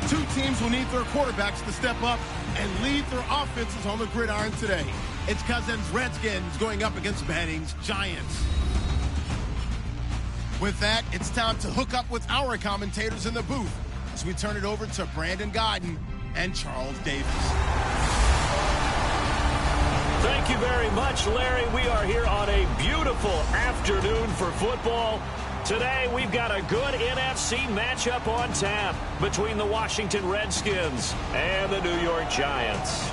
Two teams will need their quarterbacks to step up and lead their offenses on the gridiron today. It's Cousins' Redskins going up against Manning's Giants. With that, it's time to hook up with our commentators in the booth as we turn it over to Brandon Godden and Charles Davis. Thank you very much, Larry. We are here on a beautiful afternoon for football. Today, we've got a good NFC matchup on tap between the Washington Redskins and the New York Giants.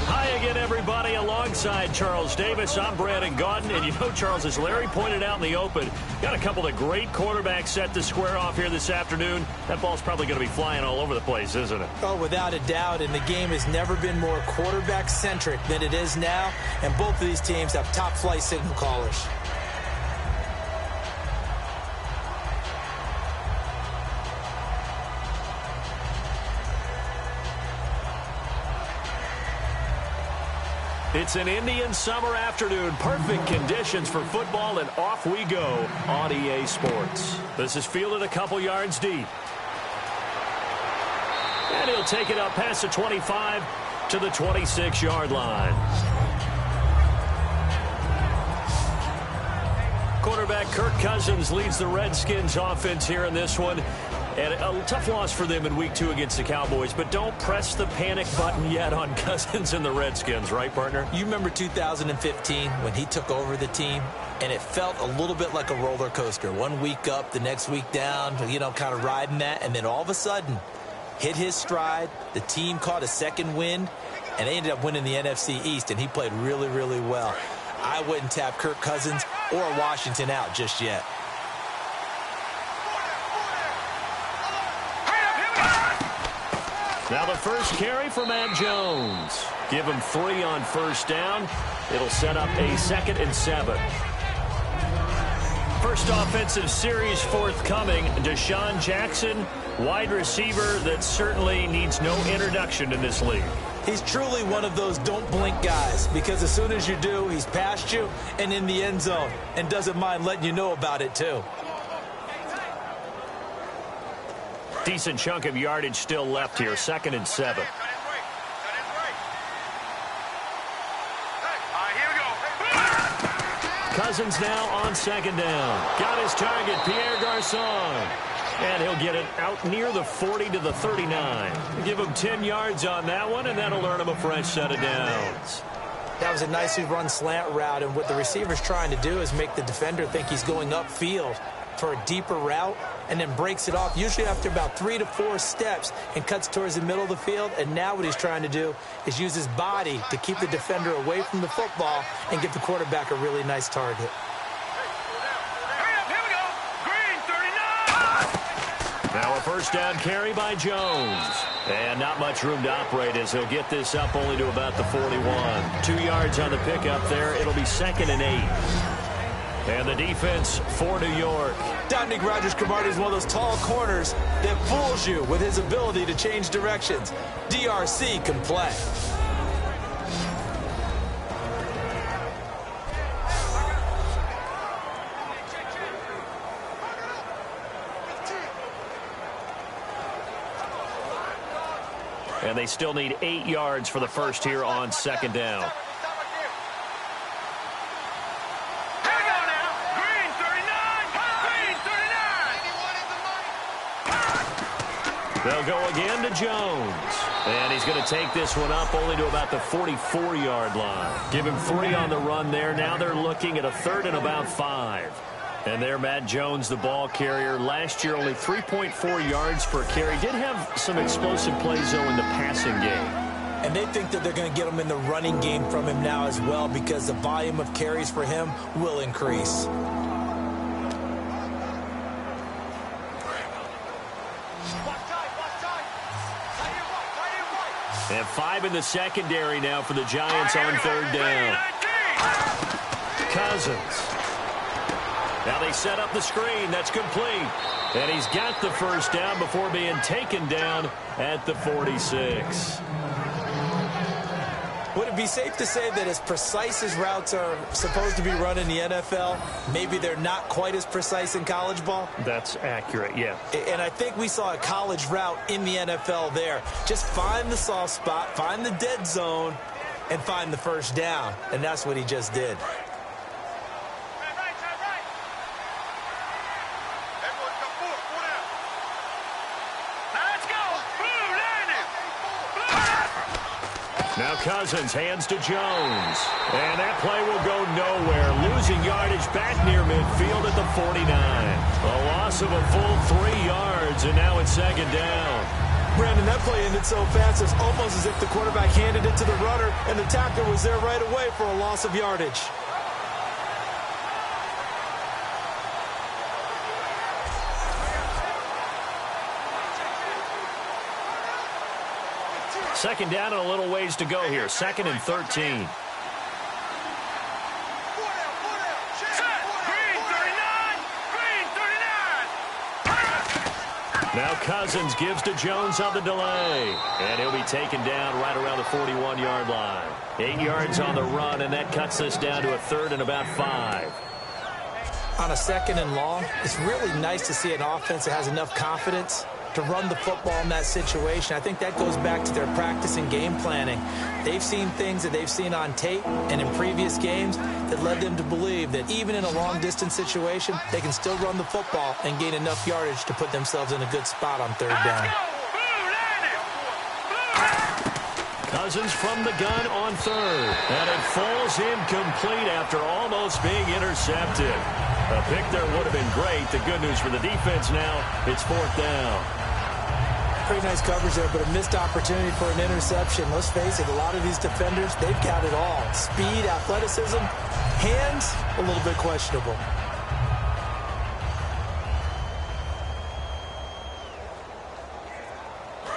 Hi again, everybody. Alongside Charles Davis, I'm Brandon Godden. And you know, Charles, as Larry pointed out in the open, got a couple of great quarterbacks set to square off here this afternoon. That ball's probably going to be flying all over the place, isn't it? Oh, without a doubt. And the game has never been more quarterback-centric than it is now. And both of these teams have top-flight signal callers. It's an Indian summer afternoon. Perfect conditions for football, and off we go on EA Sports. This is fielded a couple yards deep. And he'll take it up past the 25 to the 26-yard line. Quarterback Kirk Cousins leads the Redskins offense here in this one. And a tough loss for them in Week 2 against the Cowboys. But don't press the panic button yet on Cousins and the Redskins, right, partner? You remember 2015 when he took over the team? And it felt a little bit like a roller coaster. 1 week up, the next week down, you know, kind of riding that. And then all of a sudden, hit his stride. The team caught a second wind, and they ended up winning the NFC East. And he played really, really well. I wouldn't tap Kirk Cousins or Washington out just yet. Now the first carry for Matt Jones. Give him 3 on first down. It'll set up a 2nd and 7. First offensive series forthcoming. Deshaun Jackson, wide receiver that certainly needs no introduction in this league. He's truly one of those don't blink guys, because as soon as you do, he's past you and in the end zone and doesn't mind letting you know about it too. Decent chunk of yardage still left here. 2nd and 7. Cousins now on 2nd down. Got his target, Pierre Garçon. And he'll get it out near the 40 to the 39. Give him 10 yards on that one, and that'll earn him a fresh set of downs. That was a nicely run slant route, and what the receiver's trying to do is make the defender think he's going upfield for a deeper route, and then breaks it off, usually after about 3 to 4 steps, and cuts towards the middle of the field. And now what he's trying to do is use his body to keep the defender away from the football and give the quarterback a really nice target. Now a first down carry by Jones. And not much room to operate as he'll get this up only to about the 41. 2 yards on the pickup there. It'll be 2nd and 8. And the defense for New York. Dominique Rodgers-Cromartie is one of those tall corners that fools you with his ability to change directions. DRC can play. And they still need 8 yards for the first here on 2nd down. They'll go again to Jones. And he's going to take this one up only to about the 44-yard line. Give him 3 on the run there. Now they're looking at a 3rd and about 5. And there, Matt Jones, the ball carrier. Last year, only 3.4 yards per carry. Did have some explosive plays, though, in the passing game. And they think that they're going to get him in the running game from him now as well, because the volume of carries for him will increase. And 5 in the secondary now for the Giants on 3rd down. Cousins. Now they set up the screen. That's complete. And he's got the first down before being taken down at the 46. Would it be safe to say that as precise as routes are supposed to be run in the NFL, maybe they're not quite as precise in college ball? That's accurate, yeah. And I think we saw a college route in the NFL there. Just find the soft spot, find the dead zone, and find the first down. And that's what he just did. Now Cousins hands to Jones. And that play will go nowhere. Losing yardage back near midfield at the 49. A loss of a full 3 yards, and now it's second down. Brandon, that play ended so fast, it's almost as if the quarterback handed it to the runner, and the tackler was there right away for a loss of yardage. Second down and a little ways to go here. 2nd and 13. Now Cousins gives to Jones on the delay. And he'll be taken down right around the 41-yard line. 8 yards on the run, and that cuts us down to a 3rd and about 5. On a 2nd and long, it's really nice to see an offense that has enough confidence to run the football in that situation. I think that goes back to their practice and game planning. They've seen things that they've seen on tape and in previous games that led them to believe that even in a long-distance situation, they can still run the football and gain enough yardage to put themselves in a good spot on 3rd down. Cousins from the gun on 3rd. And it falls incomplete after almost being intercepted. A pick there would have been great. The good news for the defense now, it's 4th down. Pretty nice coverage there, but a missed opportunity for an interception. Let's face it, a lot of these defenders, they've got it all. Speed, athleticism, hands, a little bit questionable.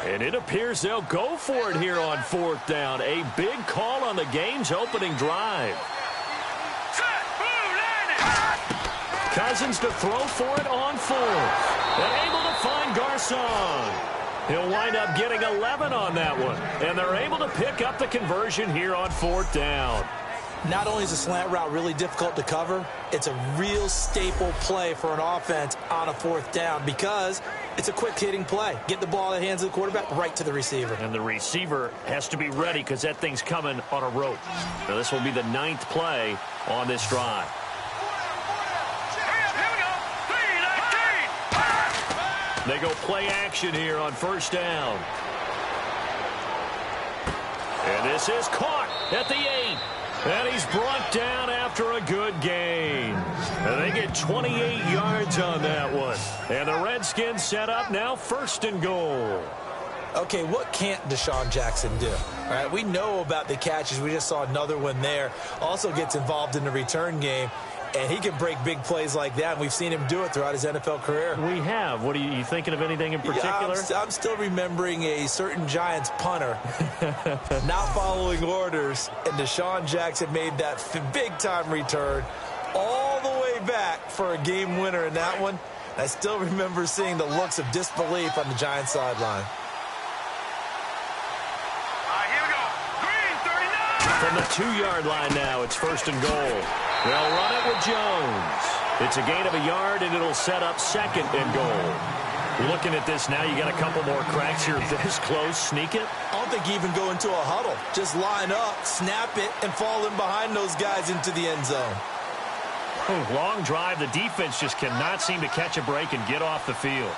And it appears they'll go for it here on 4th down. A big call on the game's opening drive. Cousins to throw for it on 4th. And able to find Garcon. He'll wind up getting 11 on that one. And they're able to pick up the conversion here on 4th down. Not only is a slant route really difficult to cover, it's a real staple play for an offense on a 4th down because it's a quick-hitting play. Get the ball in the hands of the quarterback right to the receiver. And the receiver has to be ready because that thing's coming on a rope. Now this will be the 9th play on this drive. They go play action here on 1st down. And this is caught at the 8. And he's brought down after a good gain. And they get 28 yards on that one. And the Redskins set up now 1st and goal. Okay, what can't Deshaun Jackson do? All right, we know about the catches. We just saw another one there. Also gets involved in the return game. And he can break big plays like that. And we've seen him do it throughout his NFL career. We have. What are you thinking of anything in particular? Yeah, I'm still remembering a certain Giants punter not following orders. And Deshaun Jackson made that big-time return all the way back for a game winner in that one. I still remember seeing the looks of disbelief on the Giants sideline. From the 2-yard line now, it's 1st and goal. They'll run it with Jones. It's a gain of a yard, and it'll set up 2nd and goal. Looking at this now, you got a couple more cracks here. This close, sneak it. I don't think you even go into a huddle. Just line up, snap it, and fall in behind those guys into the end zone. Long drive. The defense just cannot seem to catch a break and get off the field.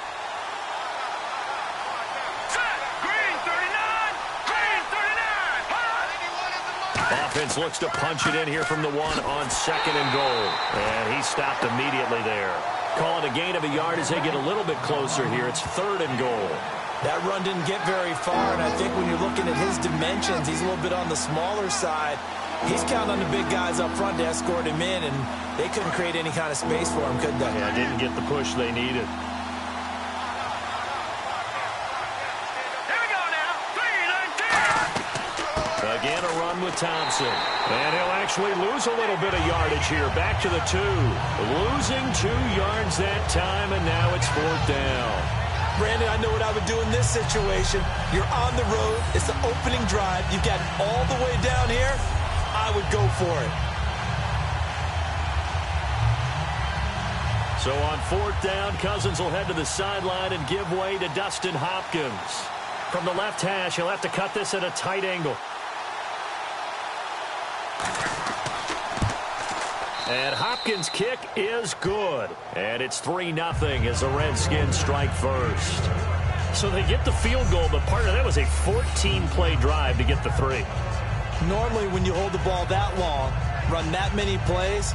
Offense looks to punch it in here from the 1 on 2nd and goal. And he stopped immediately there. Call it a gain of a yard as they get a little bit closer here. It's 3rd and goal. That run didn't get very far, and I think when you're looking at his dimensions, he's a little bit on the smaller side. He's counting on the big guys up front to escort him in, and they couldn't create any kind of space for him, could they? Yeah, didn't get the push they needed. Again, a run with Thompson. And he'll actually lose a little bit of yardage here. Back to the 2. Losing 2 yards that time, and now it's 4th down. Brandon, I I know what I would do in this situation. You're on the road. It's the opening drive. You've got it all the way down here. I would go for it. So on 4th down, Cousins will head to the sideline and give way to Dustin Hopkins. From the left hash, he'll have to cut this at a tight angle. And Hopkins' kick is good. And it's 3-0 as the Redskins strike first. So they get the field goal, but part of that was a 14-play drive to get the 3. Normally, when you hold the ball that long, run that many plays,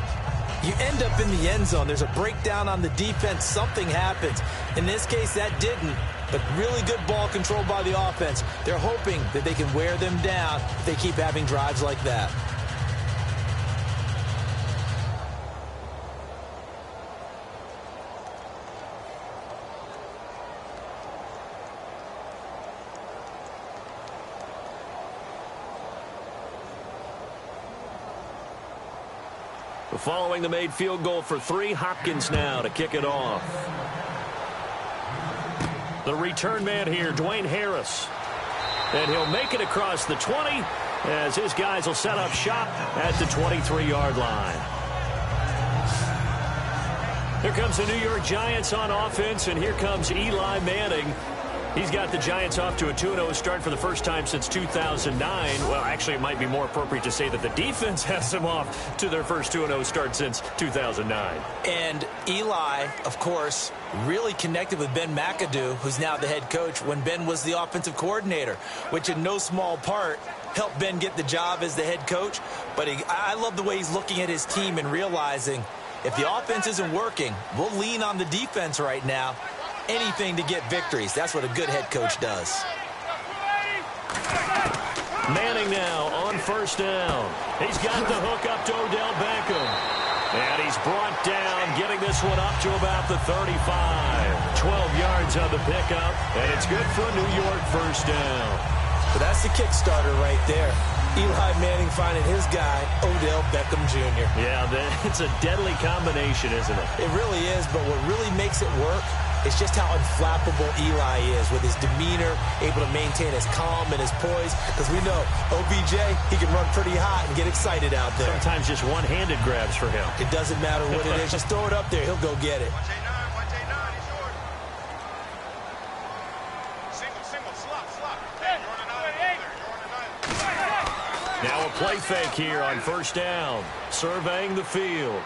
you end up in the end zone. There's a breakdown on the defense. Something happens. In this case, that didn't. But really good ball control by the offense. They're hoping that they can wear them down if they keep having drives like that. Following the made field goal for 3, Hopkins now to kick it off. The return man here, Dwayne Harris. And he'll make it across the 20 as his guys will set up shop at the 23-yard line. Here comes the New York Giants on offense, and here comes Eli Manning. He's got the Giants off to a 2-0 start for the first time since 2009. Well, actually, it might be more appropriate to say that the defense has them off to their first 2-0 start since 2009. And Eli, of course, really connected with Ben McAdoo, who's now the head coach, when Ben was the offensive coordinator, which in no small part helped Ben get the job as the head coach. But I love the way he's looking at his team and realizing if the offense isn't working, we'll lean on the defense right now. Anything to get victories. That's what a good head coach does. Manning now on 1st down. He's got the hook up to Odell Beckham. And he's brought down, getting this one up to about the 35. 12 yards on the pickup, and it's good for a New York 1st down. But that's the kickstarter right there. Eli Manning finding his guy, Odell Beckham Jr. Yeah, it's a deadly combination, isn't it? It really is, but what really makes it work is just how unflappable Eli is with his demeanor, able to maintain his calm and his poise. Because we know OBJ, he can run pretty hot and get excited out there. Sometimes just one-handed grabs for him. It doesn't matter what it is. Just throw it up there. He'll go get it. Now a play fake here on 1st down. Surveying the field.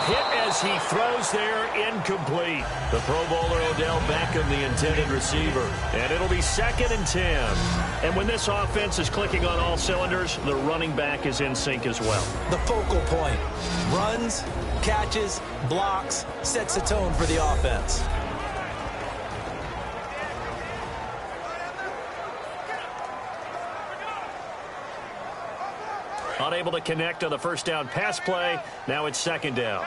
Hit as he throws there, incomplete. The Pro Bowler Odell Beckham, the intended receiver. And it'll be 2nd and 10. And when this offense is clicking on all cylinders, the running back is in sync as well. The focal point. Runs, catches, blocks, sets the tone for the offense. Unable to connect on the 1st down pass play. Now it's 2nd down.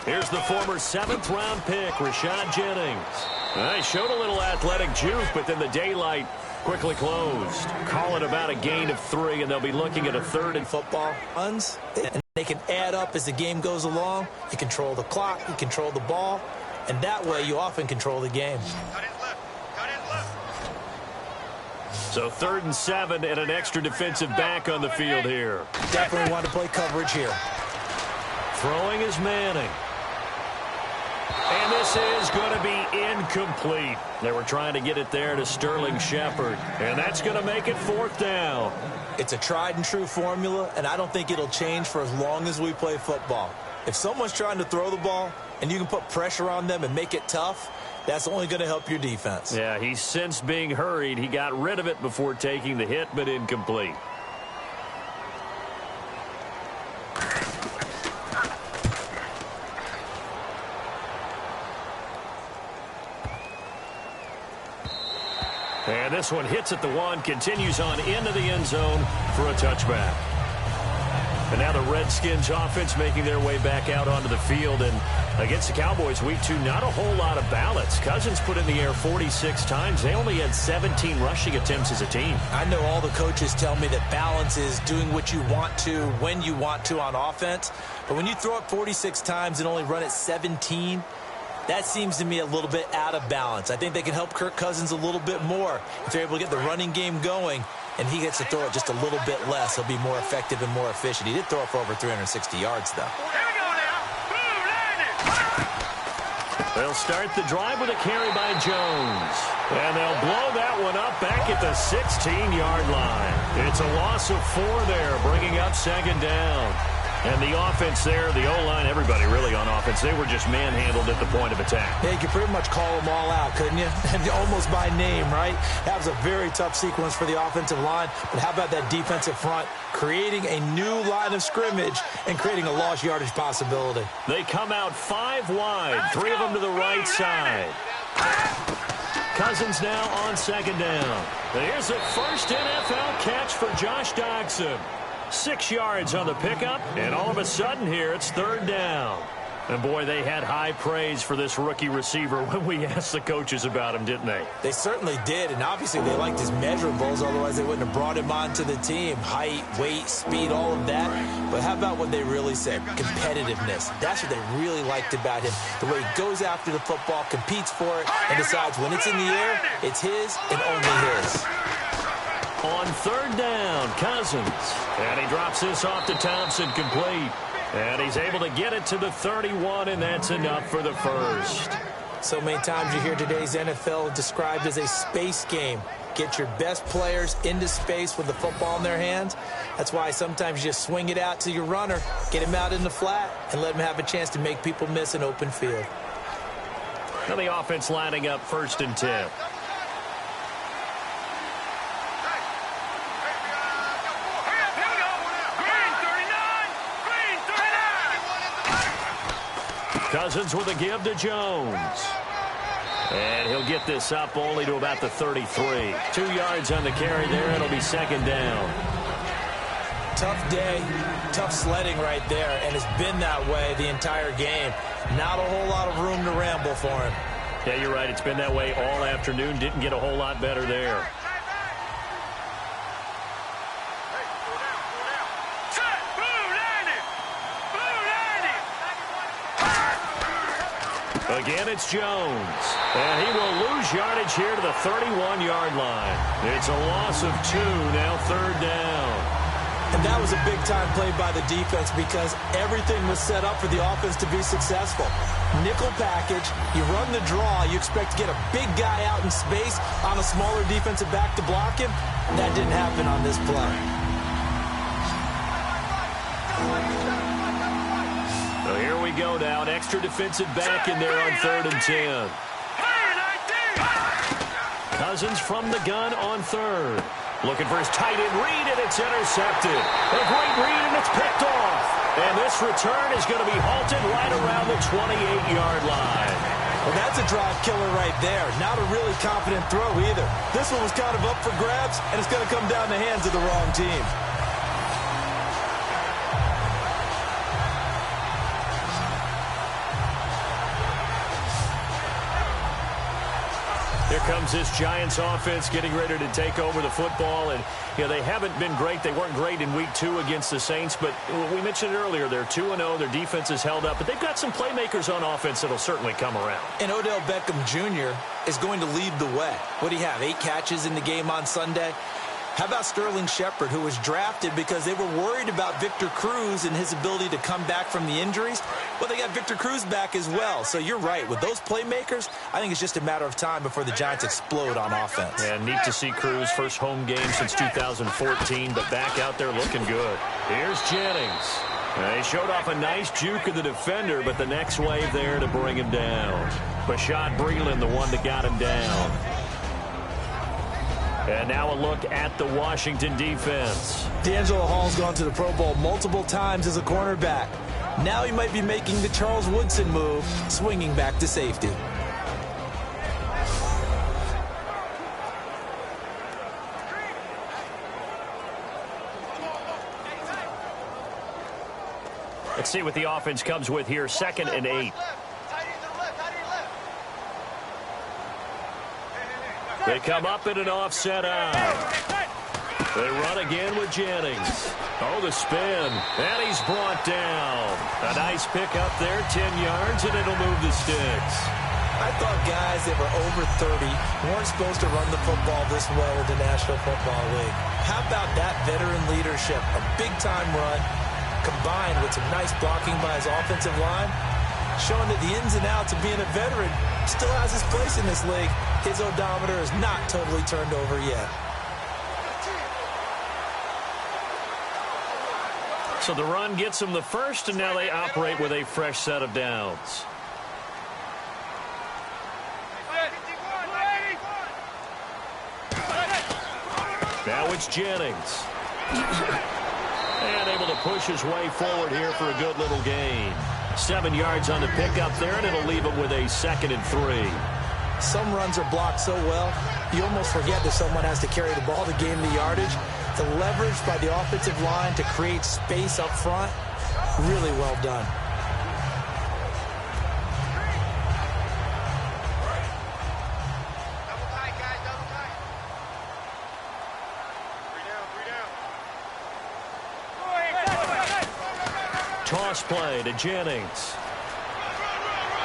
Here's the former 7th-round pick, Rashad Jennings. He showed a little athletic juke, but then the daylight quickly closed. Call it about a gain of 3, and they'll be looking at a 3rd and football. Runs, and they can add up as the game goes along. You control the clock, you control the ball, and that way you often control the game. So 3rd and 7 and an extra defensive back on the field here. Definitely want to play coverage here. Throwing is Manning. And this is going to be incomplete. They were trying to get it there to Sterling Shepard. And that's going to make it 4th down. It's a tried and true formula, and I don't think it'll change for as long as we play football. If someone's trying to throw the ball and you can put pressure on them and make it tough, that's only going to help your defense. Yeah, he's since being hurried. He got rid of it before taking the hit, but incomplete. And this one hits at the 1, continues on into the end zone for a touchback. And now the Redskins offense making their way back out onto the field. And against the Cowboys, week 2, not a whole lot of balance. Cousins put in the air 46 times. They only had 17 rushing attempts as a team. I know all the coaches tell me that balance is doing what you want to, when you want to on offense. But when you throw it 46 times and only run it 17, that seems to me a little bit out of balance. I think they can help Kirk Cousins a little bit more if they're able to get the running game going, and he gets to throw it just a little bit less. He'll be more effective and more efficient. He did throw it for over 360 yards, though. They'll start the drive with a carry by Jones. And they'll blow that one up back at the 16-yard line. It's a loss of 4 there, bringing up second down. And the offense there, the O-line, everybody really on offense, they were just manhandled at the point of attack. Yeah, you could pretty much call them all out, couldn't you? And almost by name, right? That was a very tough sequence for the offensive line. But how about that defensive front creating a new line of scrimmage and creating a lost yardage possibility? They come out 5 wide, 3 of them to the right side. Cousins now on second down. Here's a first NFL catch for Josh Doctson. 6 yards on the pickup, and all of a sudden here it's third down. And boy, they had high praise for this rookie receiver when we asked the coaches about him, didn't they? They certainly did, and obviously they liked his measurables, otherwise they wouldn't have brought him onto the team. Height, weight, speed, all of that. But how about what they really said? Competitiveness. That's what they really liked about him. The way he goes after the football, competes for it, and decides when it's in the air, it's his and only his. On third down, Cousins. And he drops this off to Thompson, complete. And he's able to get it to the 31, and that's enough for the first. So many times you hear today's NFL described as a space game. Get your best players into space with the football in their hands. That's why sometimes you just swing it out to your runner, get him out in the flat, and let him have a chance to make people miss an open field. Now the offense lining up 1st and 10. Cousins with a give to Jones. And he'll get this up only to about the 33. 2 yards on the carry there. It'll be second down. Tough day, tough sledding right there, and it's been that way the entire game. Not a whole lot of room to ramble for him. Yeah, you're right. It's been that way all afternoon. Didn't get a whole lot better there. Again, it's Jones. And he will lose yardage here to the 31-yard line. It's a loss of 2, now third down. And that was a big-time play by the defense because everything was set up for the offense to be successful. Nickel package, you run the draw, you expect to get a big guy out in space on a smaller defensive back to block him. That didn't happen on this play. So here we go now. An extra defensive back in there on 3rd and 10. Cousins from the gun on 3rd. Looking for his tight end read, and it's intercepted. A great read, and it's picked off. And this return is going to be halted right around the 28-yard line. Well, that's a drive killer right there. Not a really confident throw either. This one was kind of up for grabs, and it's going to come down the hands of the wrong team. Here comes this Giants offense getting ready to take over the football. And, you know, they haven't been great. They weren't great in week 2 against the Saints. But we mentioned earlier, they're 2-0. Their defense is held up. But they've got some playmakers on offense that will certainly come around. And Odell Beckham Jr. is going to lead the way. What do you have, 8 catches in the game on Sunday? How about Sterling Shepard, who was drafted because they were worried about Victor Cruz and his ability to come back from the injuries? Well, they got Victor Cruz back as well. So you're right. With those playmakers, I think it's just a matter of time before the Giants explode on offense. Yeah, neat to see Cruz, first home game since 2014, but back out there looking good. Here's Jennings. He showed off a nice juke of the defender, but the next wave there to bring him down. Bashad Breeland, the one that got him down. And now a look at the Washington defense. D'Angelo Hall's gone to the Pro Bowl multiple times as a cornerback. Now he might be making the Charles Woodson move, swinging back to safety. Let's see what the offense comes with here. 2nd and 8. They come up in an offset out. They run again with Jennings. Oh, the spin. And he's brought down. A nice pick up there, 10 yards, and it'll move the sticks. I thought guys that were over 30 weren't supposed to run the football this well in the National Football League. How about that veteran leadership? A big-time run combined with some nice blocking by his offensive line, showing that the ins and outs of being a veteran still has his place in this league. His odometer is not totally turned over yet. So the run gets them the first, and now they operate with a fresh set of downs. Now it's Jennings. And able to push his way forward here for a good little gain. 7 yards on the pickup there, and it'll leave him with a 2nd and 3. Some runs are blocked so well, you almost forget that someone has to carry the ball to gain the yardage. The leverage by the offensive line to create space up front, really well done. Toss play to Jennings.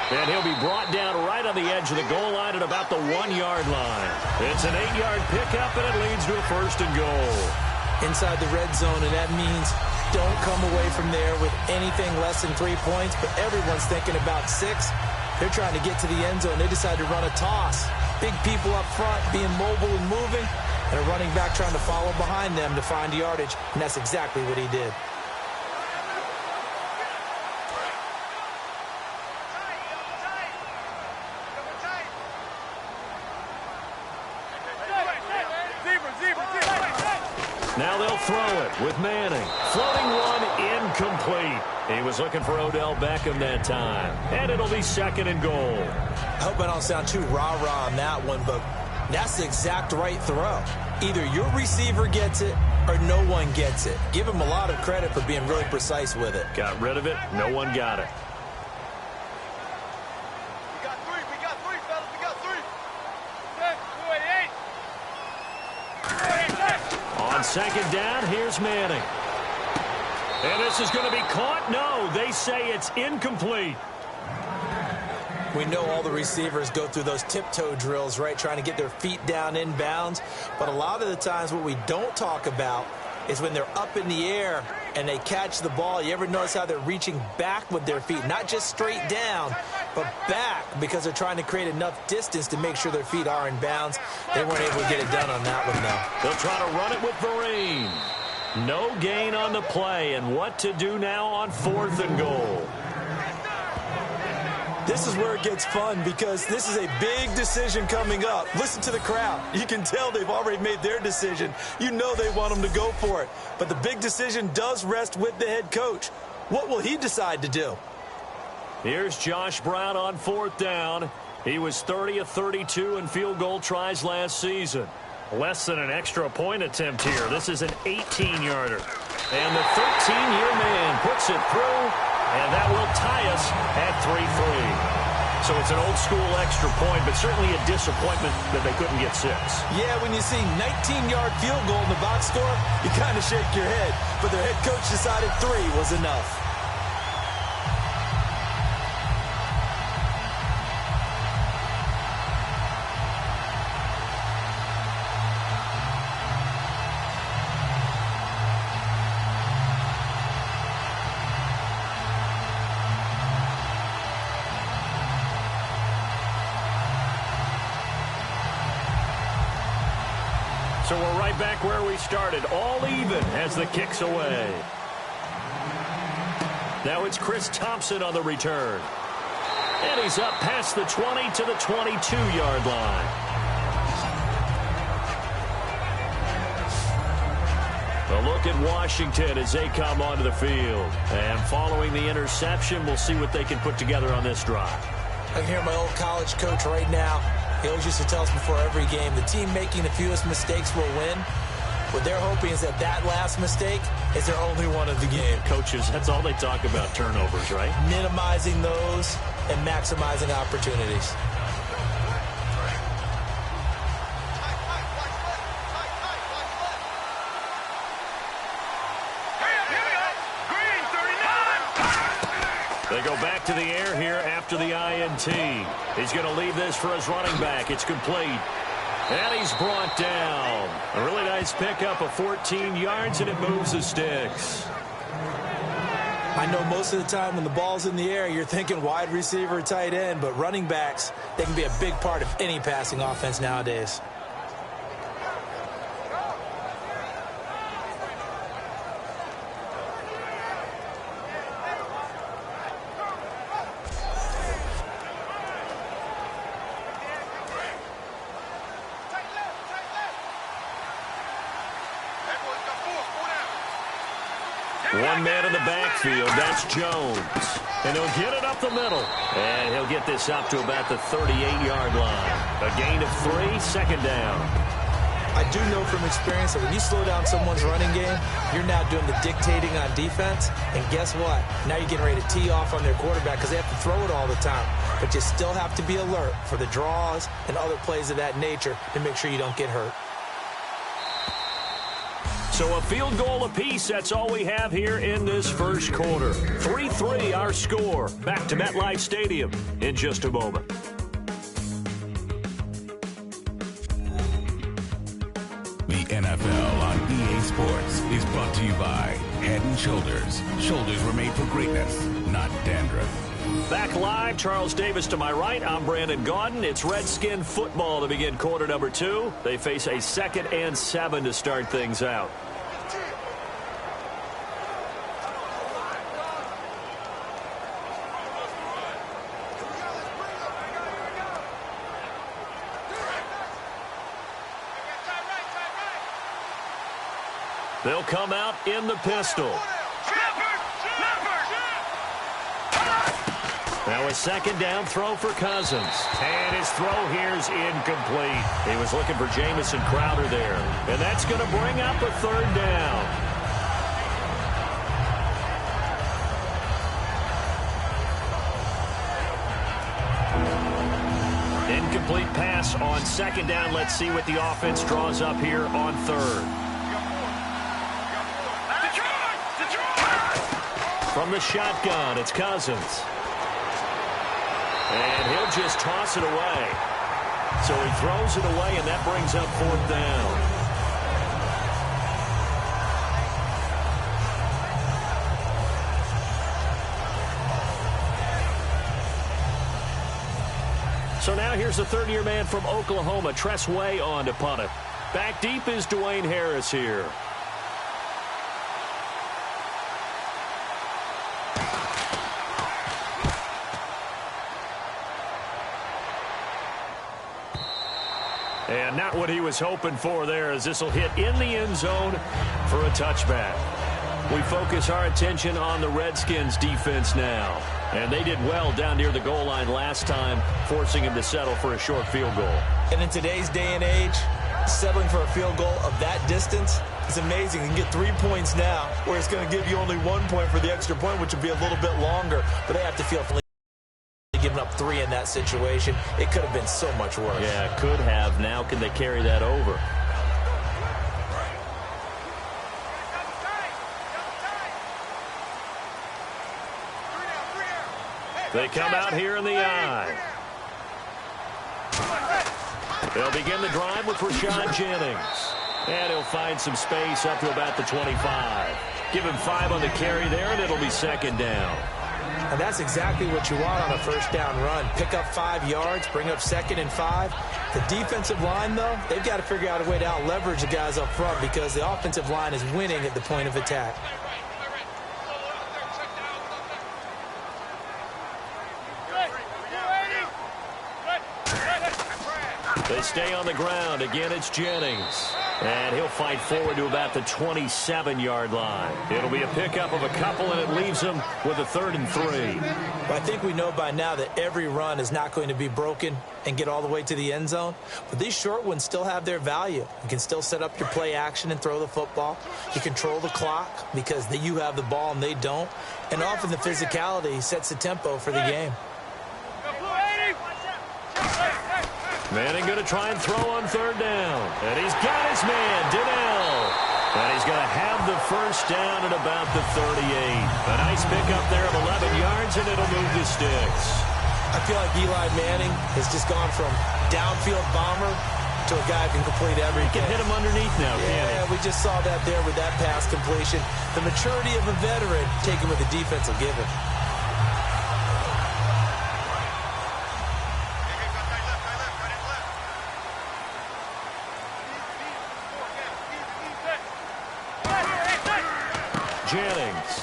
And he'll be brought down right on the edge of the goal line at about the 1-yard line. It's an 8-yard pickup, and it leads to a 1st and goal. Inside the red zone, and that means don't come away from there with anything less than 3 points, but everyone's thinking about 6. They're trying to get to the end zone. They decide to run a toss. Big people up front being mobile and moving, and a running back trying to follow behind them to find yardage, and that's exactly what he did. Now they'll throw it with Manning. Floating one, incomplete. He was looking for Odell Beckham that time. And it'll be 2nd and goal. I hope I don't sound too rah-rah on that one, but that's the exact right throw. Either your receiver gets it or no one gets it. Give him a lot of credit for being really precise with it. Got rid of it. No one got it. On 2nd down, here's Manning. And this is going to be caught. No, they say it's incomplete. We know all the receivers go through those tiptoe drills, right, trying to get their feet down in bounds. But a lot of the times what we don't talk about is when they're up in the air and they catch the ball. You ever notice how they're reaching back with their feet? Not just straight down, but back, because they're trying to create enough distance to make sure their feet are in bounds. They weren't able to get it done on that one, though. They'll try to run it with Vereen. No gain on the play, and what to do now on 4th and goal. This is where it gets fun, because this is a big decision coming up. Listen to the crowd. You can tell they've already made their decision. You know they want them to go for it. But the big decision does rest with the head coach. What will he decide to do? Here's Josh Brown on 4th down. He was 30 of 32 in field goal tries last season. Less than an extra point attempt here. This is an 18-yarder. And the 13-year man puts it through, and that will tie us at 3-3. So it's an old-school extra point, but certainly a disappointment that they couldn't get 6. Yeah, when you see 19-yard field goal in the box score, you kind of shake your head. But their head coach decided 3 was enough. So we're right back where we started, all even as the kick's away. Now it's Chris Thompson on the return. And he's up past the 20 to the 22-yard line. A look at Washington as they come onto the field. And following the interception, we'll see what they can put together on this drive. I can hear my old college coach right now. He always used to tell us before every game, the team making the fewest mistakes will win. What they're hoping is that that last mistake is their only one of the game. Coaches, that's all they talk about, turnovers, right? Minimizing those and maximizing opportunities. They go back to the air here after the INT. He's going to leave this for his running back. It's complete. And he's brought down. A really nice pickup of 14 yards, and it moves the sticks. I know most of the time when the ball's in the air, you're thinking wide receiver, tight end, but running backs, they can be a big part of any passing offense nowadays. One man in the backfield, that's Jones. And he'll get it up the middle. And he'll get this up to about the 38-yard line. A gain of 3, second down. I do know from experience that when you slow down someone's running game, you're now doing the dictating on defense. And guess what? Now you're getting ready to tee off on their quarterback because they have to throw it all the time. But you still have to be alert for the draws and other plays of that nature to make sure you don't get hurt. So a field goal apiece, that's all we have here in this first quarter. 3-3 our score. Back to MetLife Stadium in just a moment. The NFL on EA Sports is brought to you by Head & Shoulders. Shoulders were made for greatness, not dandruff. Back live, Charles Davis to my right. I'm Brandon Gaudin. It's Redskin football to begin quarter number 2. They face a 2nd and 7 to start things out. They'll come out in the pistol. Now a second down throw for Cousins. And his throw here is incomplete. He was looking for Jamison Crowder there. And that's going to bring up a third down. Incomplete pass on second down. Let's see what the offense draws up here on third. From the shotgun, it's Cousins. And he'll just toss it away. So he throws it away, and that brings up fourth down. So now here's the third-year man from Oklahoma, Tress Way, on to punt it. Back deep is Dwayne Harris here. And not what he was hoping for there, as this will hit in the end zone for a touchback. We focus our attention on the Redskins defense now. And they did well down near the goal line last time, forcing him to settle for a short field goal. And in today's day and age, settling for a field goal of that distance is amazing. You can get 3 points now, where it's going to give you only 1 point for the extra point, which would be a little bit longer. But they have to feel giving up 3 in that situation. It could have been so much worse. Yeah, could have. Now can they carry that over? They come out here in the eye. They'll begin the drive with Rashad Jennings. And he'll find some space up to about the 25. Give him 5 on the carry there, and it'll be second down. And that's exactly what you want on a first down run. Pick up 5 yards, bring up 2nd and 5. The defensive line, though, they've got to figure out a way to out-leverage the guys up front because the offensive line is winning at the point of attack. They stay on the ground. Again, it's Jennings. And he'll fight forward to about the 27-yard line. It'll be a pickup of a couple, and it leaves him with a 3rd and 3. Well, I think we know by now that every run is not going to be broken and get all the way to the end zone. But these short ones still have their value. You can still set up your play action and throw the football. You control the clock because you have the ball and they don't. And often the physicality sets the tempo for the game. Manning going to try and throw on 3rd down. And he's got his man, Donnell. And he's going to have the first down at about the 38. A nice pickup there of 11 yards, and it'll move the sticks. I feel like Eli Manning has just gone from downfield bomber to a guy who can complete everything. He can hit him underneath now, can't he? Yeah, we just saw that there with that pass completion. The maturity of a veteran taken with a defensive given. Jennings.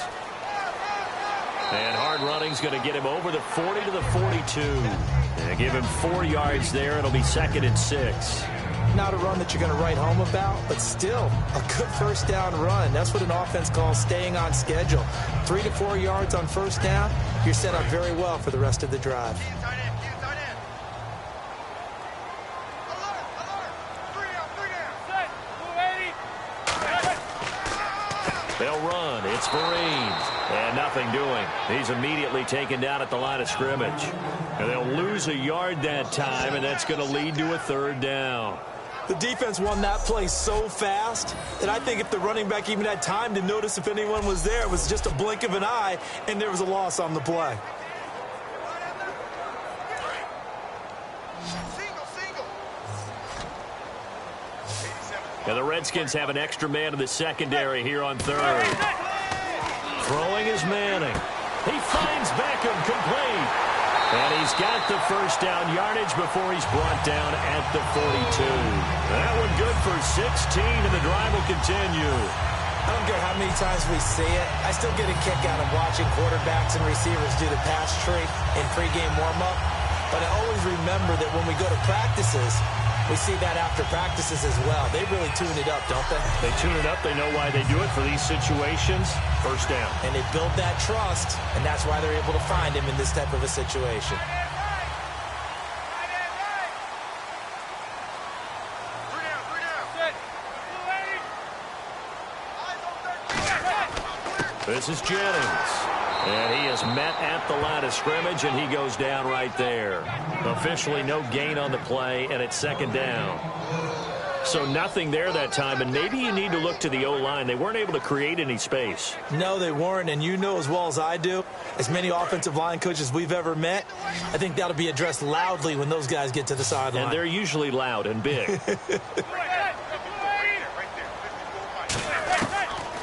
And hard running's going to get him over the 40 to the 42. And give him 4 yards there. It'll be 2nd and 6. Not a run that you're going to write home about, but still a good first down run. That's what an offense calls staying on schedule. 3 to 4 yards on first down. You're set up very well for the rest of the drive. They'll run. It's Vereen. And nothing doing. He's immediately taken down at the line of scrimmage. And they'll lose a yard that time, and that's going to lead to a 3rd down. The defense won that play so fast that I think if the running back even had time to notice if anyone was there, it was just a blink of an eye, and there was a loss on the play. And the Redskins have an extra man in the secondary here on 3rd. Throwing is Manning. He finds Beckham complete. And he's got the first down yardage before he's brought down at the 42. That one good for 16, and the drive will continue. I don't care how many times we see it. I still get a kick out of watching quarterbacks and receivers do the pass tree in pregame warm-up. But I always remember that when we go to practices, we see that after practices as well. They really tune it up, don't they? They tune it up. They know why they do it for these situations. First down. And they build that trust, and that's why they're able to find him in this type of a situation. This is Jennings. And he is met at the line of scrimmage, and he goes down right there. Officially no gain on the play, and it's 2nd down. So nothing there that time, and maybe you need to look to the O-line. They weren't able to create any space. No, they weren't, and you know as well as I do, as many offensive line coaches we've ever met, I think that'll be addressed loudly when those guys get to the sideline. And they're usually loud and big.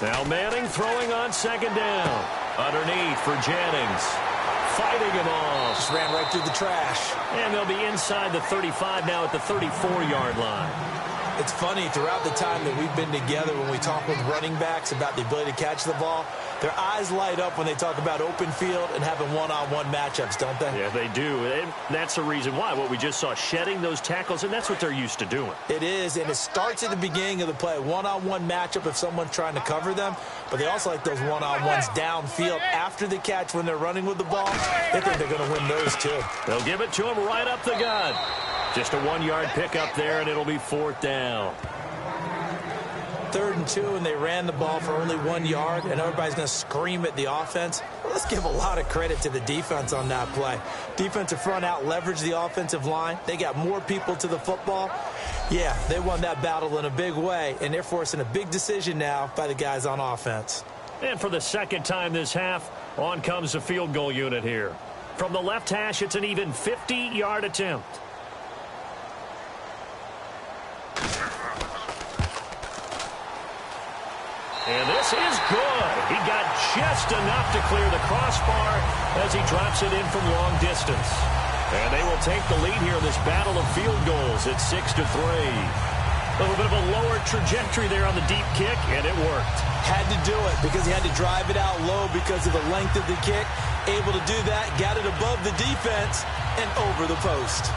Now Manning throwing on 2nd down. Underneath for Jennings. Fighting him off. Just ran right through the trash. And they'll be inside the 35 now at the 34-yard line. It's funny, throughout the time that we've been together, when we talk with running backs about the ability to catch the ball, their eyes light up when they talk about open field and having one-on-one matchups, don't they? Yeah, they do. And that's the reason why. What we just saw, shedding those tackles, and that's what they're used to doing. It is, and it starts at the beginning of the play. One-on-one matchup if someone's trying to cover them, but they also like those one-on-ones downfield after the catch when they're running with the ball. They think they're going to win those, too. They'll give it to him right up the gut. Just a 1-yard pickup there, and it'll be 4th down. 3rd and 2, and they ran the ball for only 1 yard, and everybody's going to scream at the offense. Well, let's give a lot of credit to the defense on that play. Defensive front out leveraged the offensive line. They got more people to the football. Yeah, they won that battle in a big way, and they're forcing a big decision now by the guys on offense. And for the 2nd time this half, on comes the field goal unit here. From the left hash, it's an even 50-yard attempt. And this is good. He got just enough to clear the crossbar as he drops it in from long distance. And they will take the lead here in this battle of field goals at 6-3. A little bit of a lower trajectory there on the deep kick, and it worked. Had to do it because he had to drive it out low because of the length of the kick. Able to do that, got it above the defense and over the post.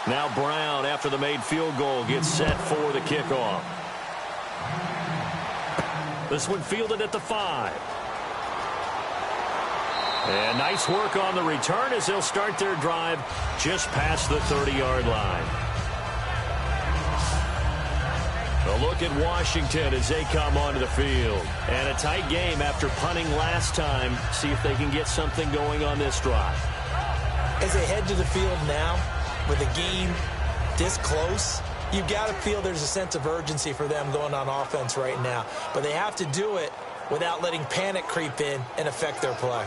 Now Brown, after the made field goal, gets set for the kickoff. This one fielded at the 5. And nice work on the return as they'll start their drive just past the 30-yard line. A look at Washington as they come onto the field. And a tight game after punting last time. See if they can get something going on this drive. As they head to the field now, with a game this close, you've got to feel there's a sense of urgency for them going on offense right now. But they have to do it without letting panic creep in and affect their play.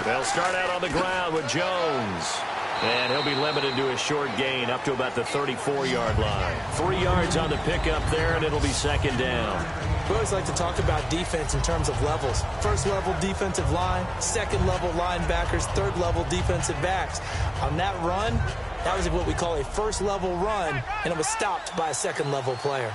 They'll start out on the ground with Jones. And he'll be limited to a short gain up to about the 34-yard line. 3 yards on the pickup there, and it'll be second down. We always like to talk about defense in terms of levels. First-level defensive line, second-level linebackers, third-level defensive backs. On that run, that was what we call a first-level run, and it was stopped by a second-level player.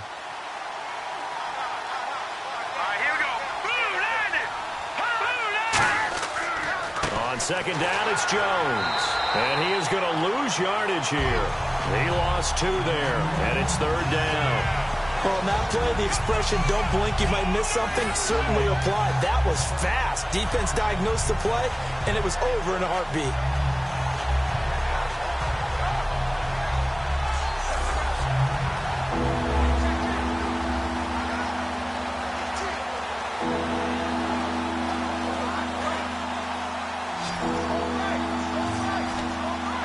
On second down, it's Jones. And he is going to lose yardage here. He lost 2 there, and it's third down. Well, in that play, the expression, don't blink, you might miss something, certainly applied. That was fast. Defense diagnosed the play, and it was over in a heartbeat.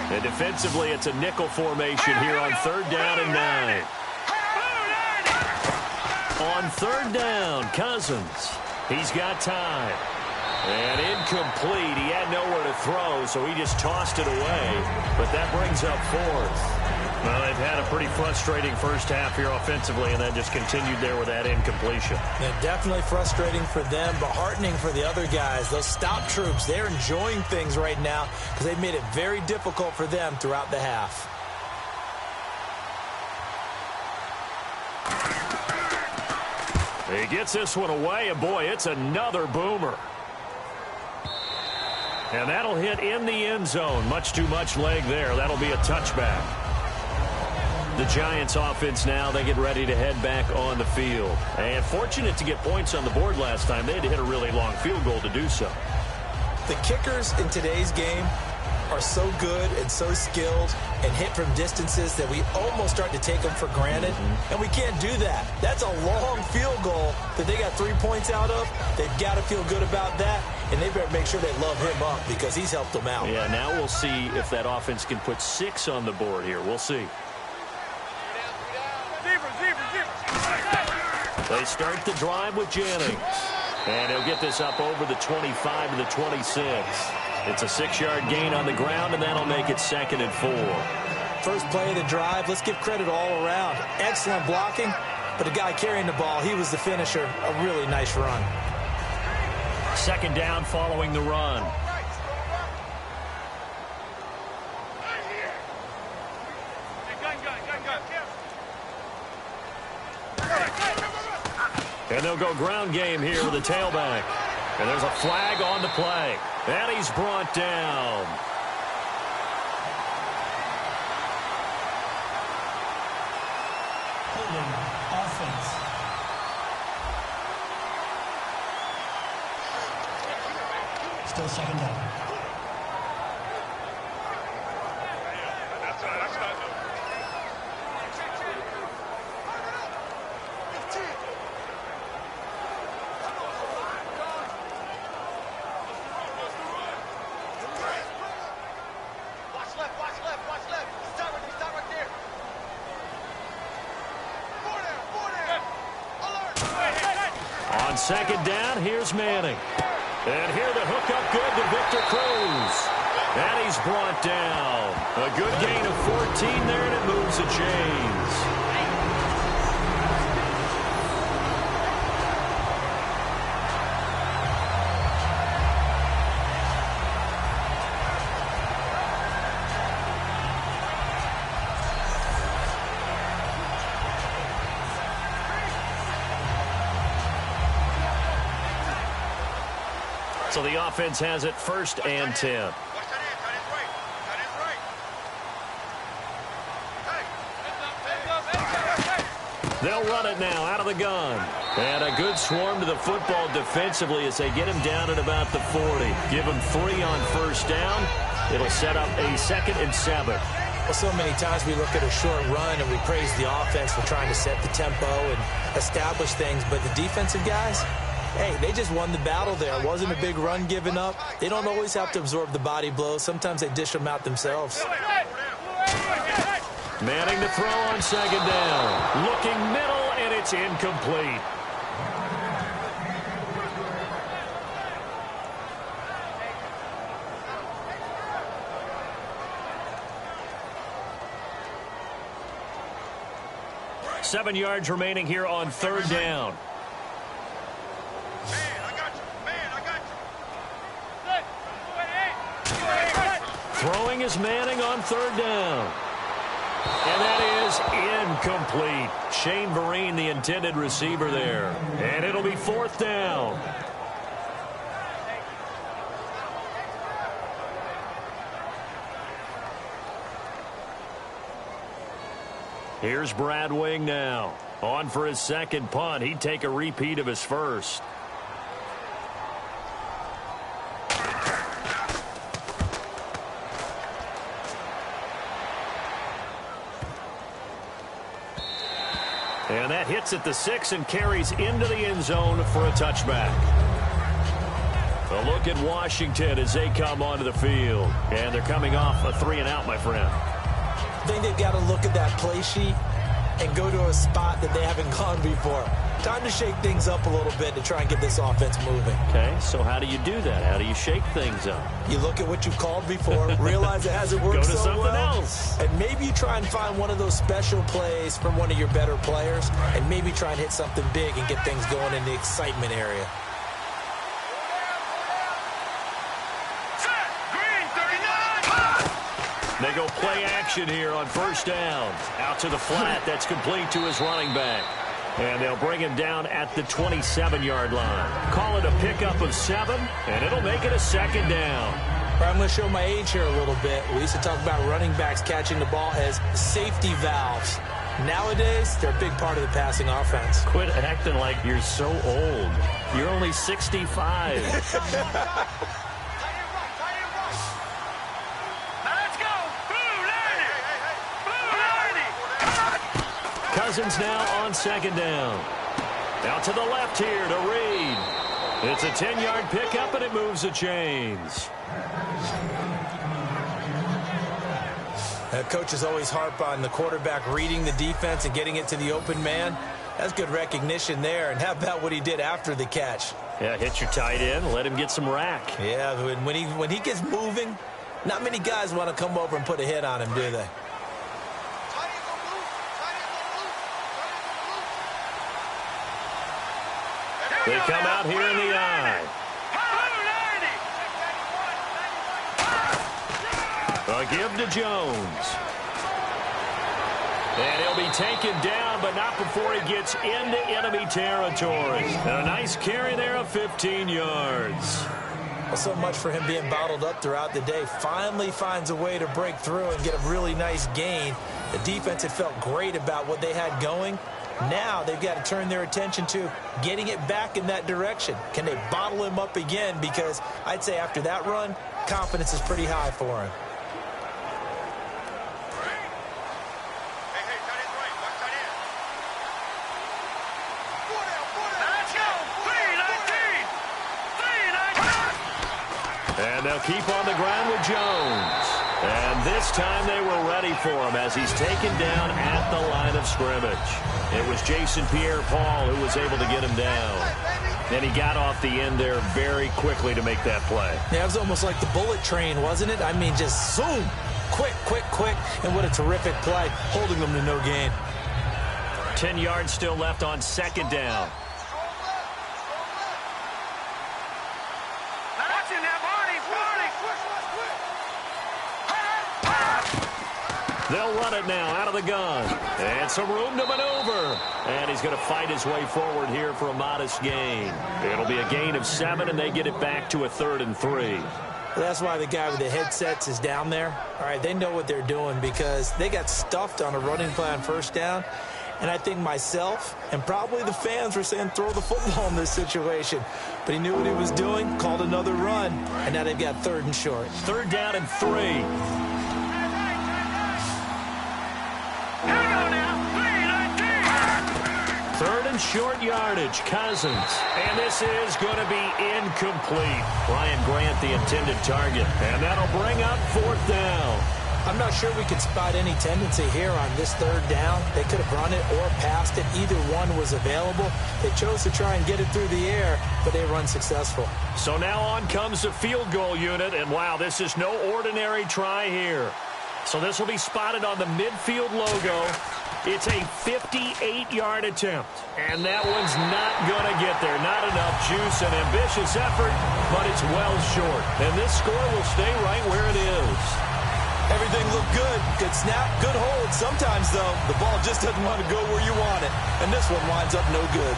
And defensively, it's a nickel formation here on third down and 9. On third down, Cousins. He's got time. And incomplete. He had nowhere to throw, so he just tossed it away. But that brings up 4th. Well, they've had a pretty frustrating first half here offensively, and then just continued there with that incompletion. Yeah, definitely frustrating for them, but heartening for the other guys. Those stop troops, they're enjoying things right now because they've made it very difficult for them throughout the half. He gets this one away, and boy, it's another boomer. And that'll hit in the end zone. Much too much leg there. That'll be a touchback. The Giants offense now, they get ready to head back on the field. And fortunate to get points on the board last time. They had to hit a really long field goal to do so. The kickers in today's game are so good and so skilled and hit from distances that we almost start to take them for granted. And we can't do that. That's a long field goal that they got 3 points out of. They've got to feel good about that. And they better make sure they love him up because he's helped them out. Yeah, now we'll see if that offense can put 6 on the board here. We'll see. They start the drive with Jennings. And he'll get this up over the 25 to the 26. It's a 6-yard gain on the ground, and that'll make it 2nd and 4. First play of the drive, let's give credit all around. Excellent blocking, but the guy carrying the ball, he was the finisher. A really nice run. Second down following the run. And they'll go ground game here with a tailback. And there's a flag on the play. And he's brought down. Holding offense. Still second down. Second down, here's Manning. And here the hook up good to Victor Cruz. And he's brought down. A good gain of 14 there, and it moves the chains. So the offense has it 1st and 10. They'll run it now out of the gun. And a good swarm to the football defensively as they get him down at about the 40. Give him 3 on 1st down. It'll set up a 2nd and 7. Well, so many times we look at a short run and we praise the offense for trying to set the tempo and establish things. But the defensive guys, hey, they just won the battle there. It wasn't a big run given up. They don't always have to absorb the body blows. Sometimes they dish them out themselves. Manning to throw on 2nd down. Looking middle, and it's incomplete. Seven yards remaining here on 3rd down. Throwing is Manning on 3rd down. And that is incomplete. Shane Vereen, the intended receiver there. And it'll be 4th down. Here's Brad Wing now. On for his 2nd punt. He'd take a repeat of his 1st. And that hits at the 6 and carries into the end zone for a touchback. A look at Washington as they come onto the field. And they're coming off a 3-and-out, my friend. I think they've got to look at that play sheet and go to a spot that they haven't gone before. Time to shake things up a little bit to try and get this offense moving. Okay, so how do you do that? How do you shake things up? You look at what you've called before, realize it hasn't worked so so something well, else. and maybe you try and find one of those special plays from one of your better players, and maybe try and hit something big and get things going in the excitement area. They go play action here on 1st down. Out to the flat. That's complete to his running back. And they'll bring him down at the 27-yard line. Call it a pickup of 7, and it'll make it a 2nd down. I'm going to show my age here a little bit. We used to talk about running backs catching the ball as safety valves. Nowadays, they're a big part of the passing offense. Quit acting like you're so old. You're only 65. Cousins now on 2nd down. Out to the left here to Reed. It's a 10-yard pickup, and it moves the chains. Coaches always harp on the quarterback reading the defense and getting it to the open man. That's good recognition there. And how about what he did after the catch? Yeah, hit your tight end, let him get some rack. Yeah, when he gets moving, not many guys want to come over and put a hit on him, do they? They come out here in the eye. A give to Jones. And he'll be taken down, but not before he gets into enemy territory. A nice carry there of 15 yards. Well, so much for him being bottled up throughout the day. Finally finds a way to break through and get a really nice gain. The defense had felt great about what they had going. Now they've got to turn their attention to getting it back in that direction. Can they bottle him up again? Because I'd say after that run, confidence is pretty high for him. And they'll keep on the ground with Jones. And this time they were ready for him as he's taken down at the line of scrimmage. It was Jason Pierre-Paul who was able to get him down. And he got off the end there very quickly to make that play. Yeah, it was almost like the bullet train, wasn't it? I mean, just zoom. Quick, quick, quick. And what a terrific play, holding them to no gain. 10 yards still left on 2nd down. They'll run it now out of the gun. And some room to maneuver. And he's going to fight his way forward here for a modest gain. It'll be a gain of 7, and they get it back to a 3rd and 3. That's why the guy with the headsets is down there. All right, they know what they're doing because they got stuffed on a running play on 1st down. And I think myself and probably the fans were saying throw the football in this situation. But he knew what he was doing, called another run, and now they've got 3rd and short. 3rd down and 3. 3rd and short yardage, Cousins. And this is going to be incomplete. Ryan Grant, the intended target. And that'll bring up 4th down. I'm not sure we could spot any tendency here on this 3rd down. They could have run it or passed it. Either one was available. They chose to try and get it through the air, but they run successful. So now on comes the field goal unit. And, wow, this is no ordinary try here. So this will be spotted on the midfield logo. It's a 58-yard attempt. And that one's not going to get there. Not enough juice and ambitious effort, but it's well short. And this score will stay right where it is. Everything looked good. Good snap, good hold. Sometimes, though, the ball just doesn't want to go where you want it. And this one winds up no good.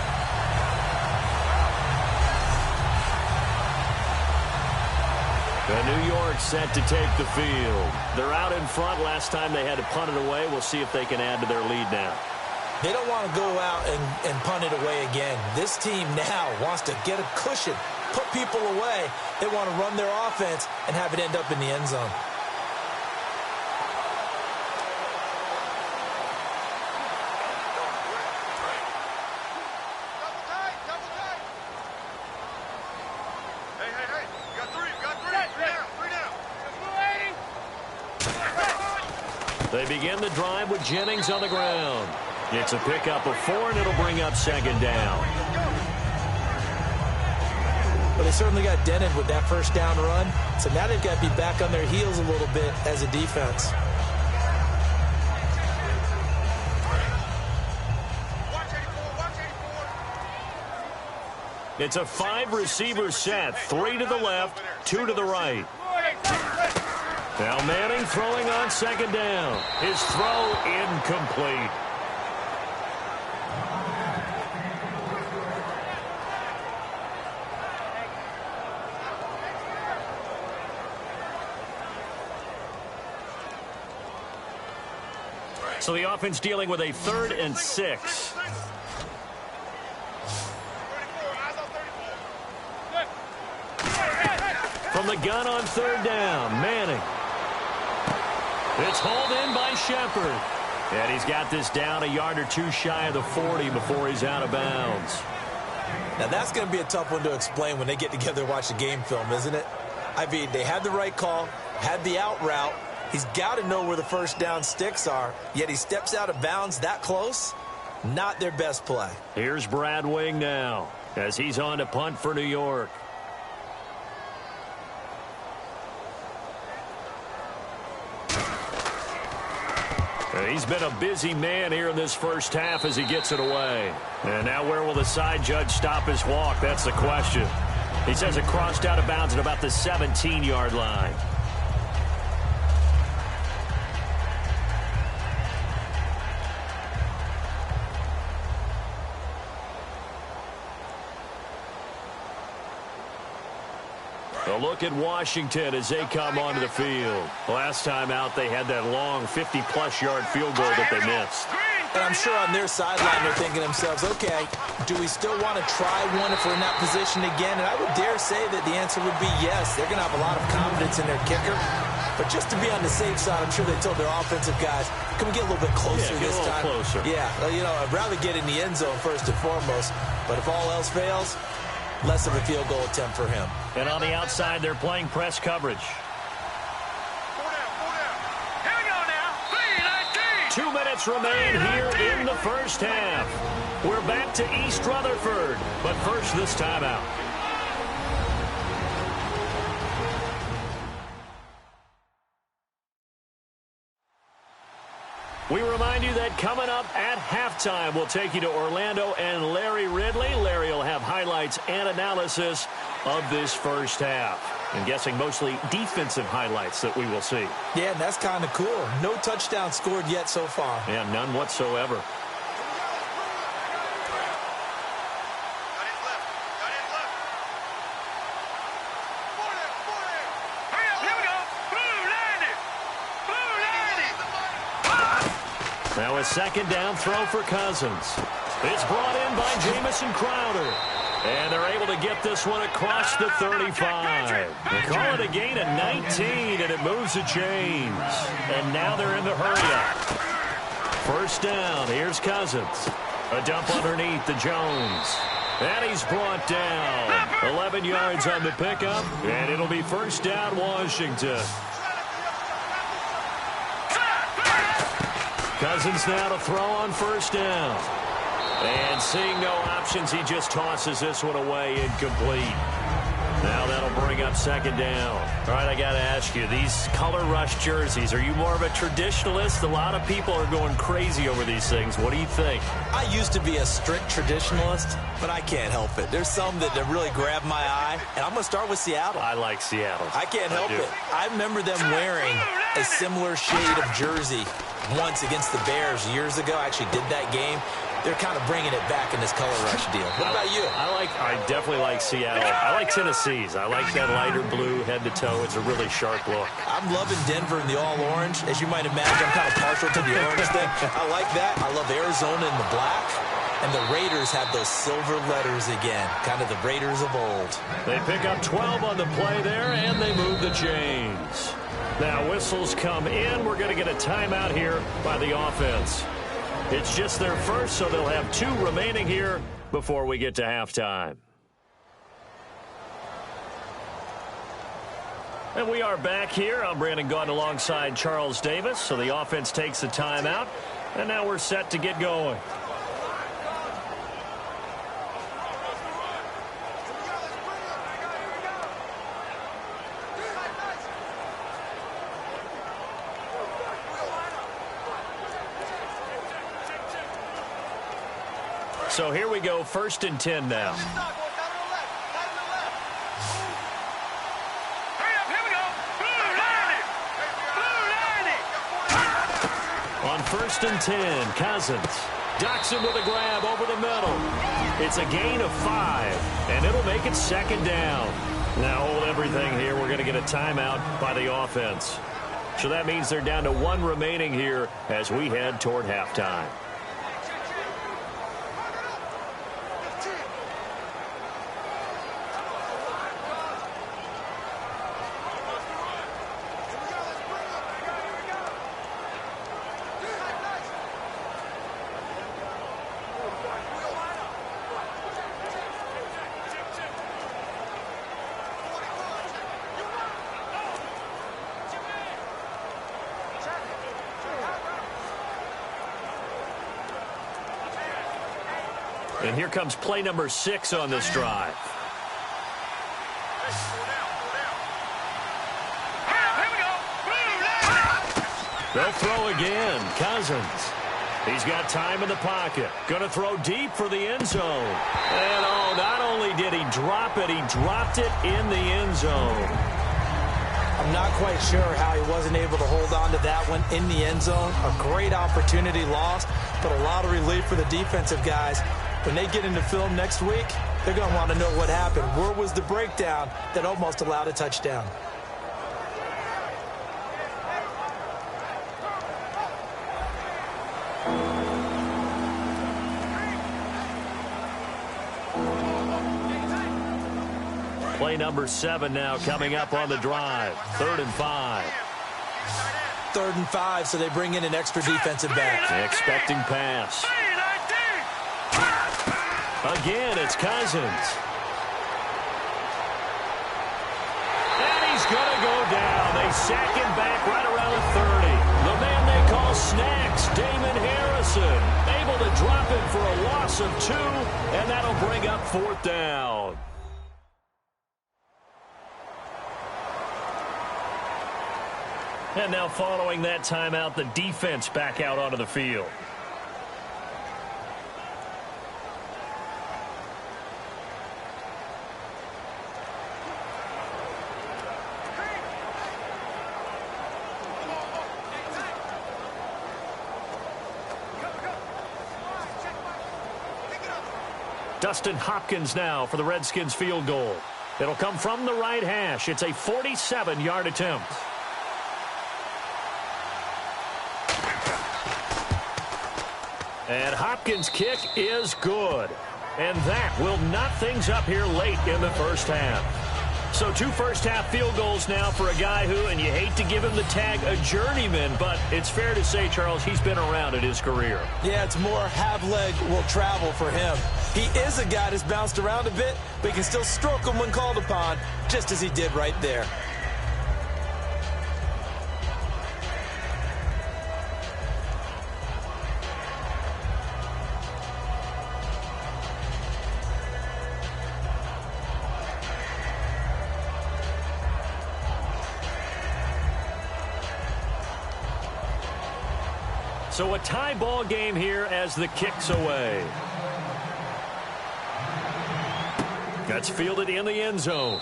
And New York set to take the field. They're out in front. Last time they had to punt it away. We'll see if they can add to their lead now. They don't want to go out and punt it away again. This team now wants to get a cushion, put people away. They want to run their offense and have it end up in the end zone. They begin the drive with Jennings on the ground. It's a pickup of 4, and it'll bring up 2nd down. Well, they certainly got dented with that 1st down run. So now they've got to be back on their heels a little bit as a defense. It's a 5-receiver set. 3 to the left, 2 to the right. Now Manning throwing on 2nd down. His throw incomplete. So the offense dealing with a 3rd and 6. From the gun on 3rd down, Manning. It's hauled in by Shepard. And he's got this down a yard or 2 shy of the 40 before he's out of bounds. Now that's going to be a tough one to explain when they get together and watch the game film, isn't it? I mean, they had the right call, had the out route. He's got to know where the 1st down sticks are, yet he steps out of bounds that close. Not their best play. Here's Brad Wing now as he's on to punt for New York. He's been a busy man here in this 1st half as he gets it away. And now where will the side judge stop his walk? That's the question. He says it crossed out of bounds at about the 17-yard line. A look at Washington as they come onto the field. Last time out, they had that long 50-plus yard field goal that they missed. And I'm sure on their sideline they're thinking to themselves, okay, do we still want to try one if we're in that position again? And I would dare say that the answer would be yes. They're going to have a lot of confidence in their kicker. But just to be on the safe side, I'm sure they told their offensive guys, can we get a little bit closer this time? Closer. Yeah, you know, I'd rather get in the end zone first and foremost. But if all else fails, less of a field goal attempt for him. And on the outside, they're playing press coverage. 2 minutes remain here in the 1st half. We're back to East Rutherford, but first this timeout. We remind you that coming up at halftime, we'll take you to Orlando and Larry Ridley. Larry will have highlights and analysis of this 1st half. I'm guessing mostly defensive highlights that we will see. Yeah, and that's kind of cool. No touchdown scored yet so far. Yeah, none whatsoever. Now a second down throw for Cousins. It's brought in by Jamison Crowder. And they're able to get this one across the 35. They call it a gain of 19, and it moves the chains. And now they're in the hurry-up. First down, here's Cousins. A dump underneath to Jones. And he's brought down. 11 yards on the pickup, and it'll be first down Washington. Cousins now to throw on first down. And seeing no options, he just tosses this one away incomplete. Now that'll bring up second down. All right, I got to ask you, these color rush jerseys, are you more of a traditionalist? A lot of people are going crazy over these things. What do you think? I used to be a strict traditionalist, but I can't help it. There's some that really grab my eye, and I'm going to start with Seattle. I like Seattle. I can't help it. I remember them wearing a similar shade of jersey once against the Bears years ago. I actually did that game. They're kind of bringing it back in this color rush deal. What about you? I definitely like Seattle. I like Tennessee's. I like that lighter blue head to toe. It's a really sharp look. I'm loving Denver in the all-orange. As you might imagine, I'm kind of partial to the orange thing. I like that. I love Arizona in the black. And the Raiders have those silver letters again, kind of the Raiders of old. They pick up 12 on the play there, and they move the chains. Now whistles come in. We're going to get a timeout here by the offense. It's just their first, so they'll have 2 remaining here before we get to halftime. And we are back here. I'm Brandon Gaudin alongside Charles Davis. So the offense takes the timeout, and now we're set to get going. So here we go, 1st and 10 now. On 1st and 10, Cousins ducks him with a grab over the middle. It's a gain of 5, and it'll make it second down. Now hold everything here. We're going to get a timeout by the offense. So that means they're down to 1 remaining here as we head toward halftime. And here comes play number 6 on this drive. They'll throw again. Cousins. He's got time in the pocket. Going to throw deep for the end zone. And oh, not only did he drop it, he dropped it in the end zone. I'm not quite sure how he wasn't able to hold on to that one in the end zone. A great opportunity lost, but a lot of relief for the defensive guys. When they get into film next week, they're going to want to know what happened. Where was the breakdown that almost allowed a touchdown? Play number 7 now coming up on the drive. 3rd and 5. 3rd and 5, so they bring in an extra defensive back. Expecting pass. Again, it's Cousins. And he's going to go down. They sack him back right around the 30. The man they call Snacks, Damon Harrison, able to drop him for a loss of 2, and that'll bring up 4th down. And now following that timeout, the defense back out onto the field. Dustin Hopkins now for the Redskins field goal. It'll come from the right hash. It's a 47-yard attempt. And Hopkins' kick is good. And that will knot things up here late in the first half. So 2 first-half field goals now for a guy who, and you hate to give him the tag a journeyman, but it's fair to say, Charles, he's been around in his career. Yeah, it's more have leg will travel for him. He is a guy that's bounced around a bit, but he can still stroke him when called upon, just as he did right there. So a tie ball game here as the kick's away. That's fielded in the end zone.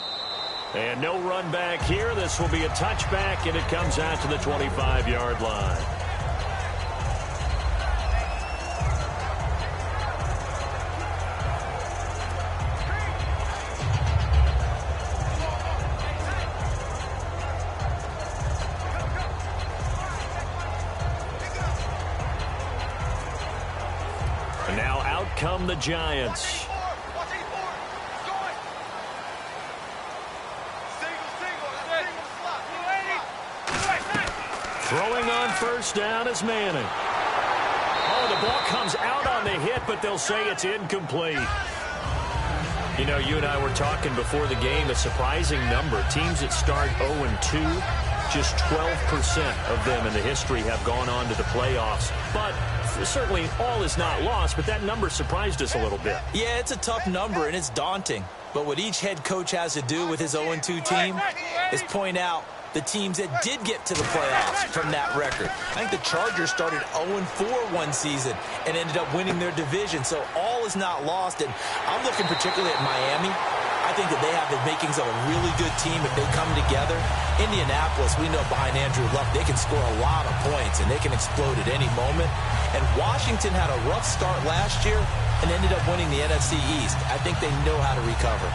And no run back here. This will be a touchback, and it comes out to the 25-yard line. Come the Giants. Throwing on first down is Manning. Oh, the ball comes out on the hit, but they'll say it's incomplete. You know, you and I were talking before the game, a surprising number. Teams that start 0-2, just 12% of them in the history have gone on to the playoffs. But certainly all is not lost, but that number surprised us a little bit. Yeah, it's a tough number, and it's daunting. But what each head coach has to do with his 0-2 team is point out the teams that did get to the playoffs from that record. I think the Chargers started 0-4 one season and ended up winning their division, so all is not lost. And I'm looking particularly at Miami. I think that they have the makings of a really good team if they come together. Indianapolis, we know behind Andrew Luck, they can score a lot of points, and they can explode at any moment. And Washington had a rough start last year and ended up winning the NFC East. I think they know how to recover.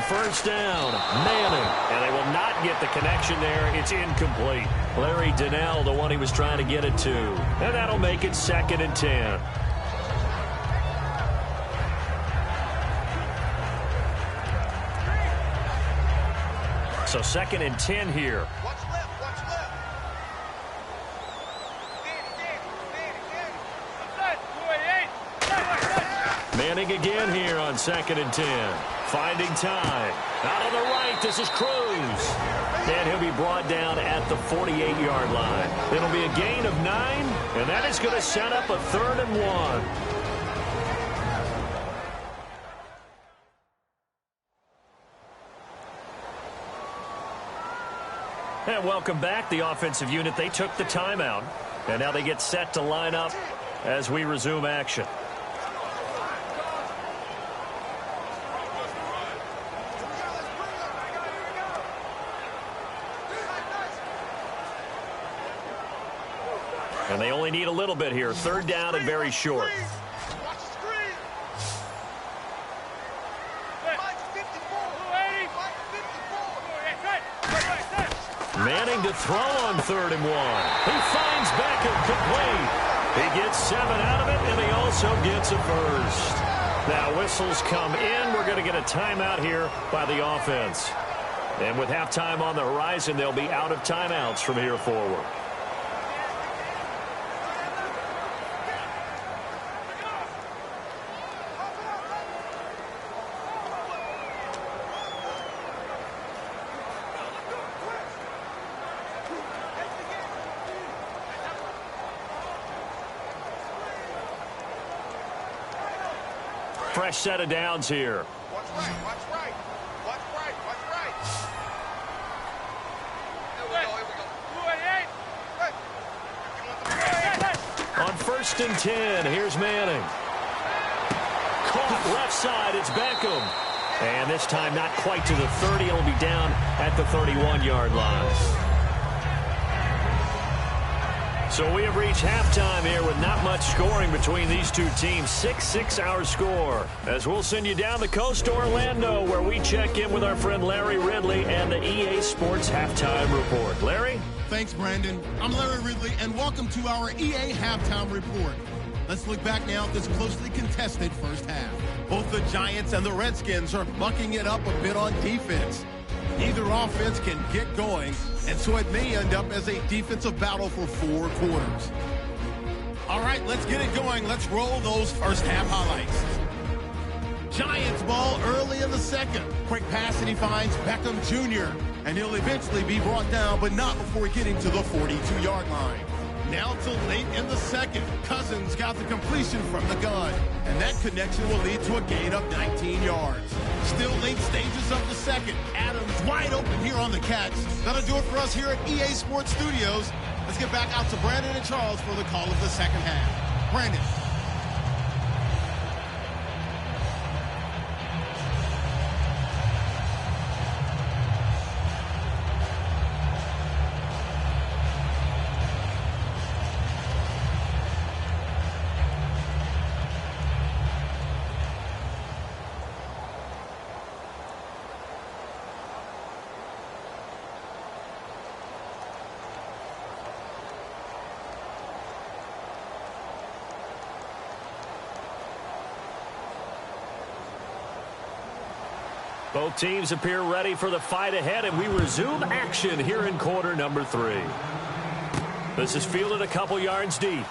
First down, Manning, and they will not get the connection there. It's incomplete. Larry Donnell, the one he was trying to get it to. And that'll make it 2nd and 10. So 2nd and 10 here. Manning again here on 2nd and 10. Finding time. Out on the right, this is Cruz. And he'll be brought down at the 48-yard line. It'll be a gain of 9, and that is going to set up a 3rd and 1. And welcome back. The offensive unit, they took the timeout. And now they get set to line up as we resume action. And they only need a little bit here. 3rd down and very short. Manning to throw on 3rd and 1. He finds Beckham complete. He gets 7 out of it, and he also gets a first. Now whistles come in. We're going to get a timeout here by the offense. And with halftime on the horizon, they'll be out of timeouts from here forward. Fresh set of downs here. Watch right, watch right. Watch right, watch right. Here we go, here we 1st and 10. Here's Manning. Caught left side. It's Beckham. And this time not quite to the 30. It'll be down at the 31-yard line. So we have reached halftime here with not much scoring between these two teams. 6-6 our score. As we'll send you down the coast to Orlando, where we check in with our friend Larry Ridley and the EA Sports Halftime Report. Larry? Thanks, Brandon. I'm Larry Ridley, and welcome to our EA Halftime Report. Let's look back now at this closely contested first half. Both the Giants and the Redskins are mucking it up a bit on defense. Neither offense can get going, and so it may end up as a defensive battle for 4 quarters. All right, let's get it going. Let's roll those first half highlights. Giants ball early in the second. Quick pass, and he finds Beckham Jr., and he'll eventually be brought down, but not before getting to the 42-yard line. Now till late in the second, Cousins got the completion from the gun, and that connection will lead to a gain of 19 yards. Still late stages of the second. Adams wide open here on the catch. That'll do it for us here at EA Sports Studios. Let's get back out to Brandon and Charles for the call of the second half. Brandon. Both teams appear ready for the fight ahead, and we resume action here in quarter number 3. This is fielded a couple yards deep.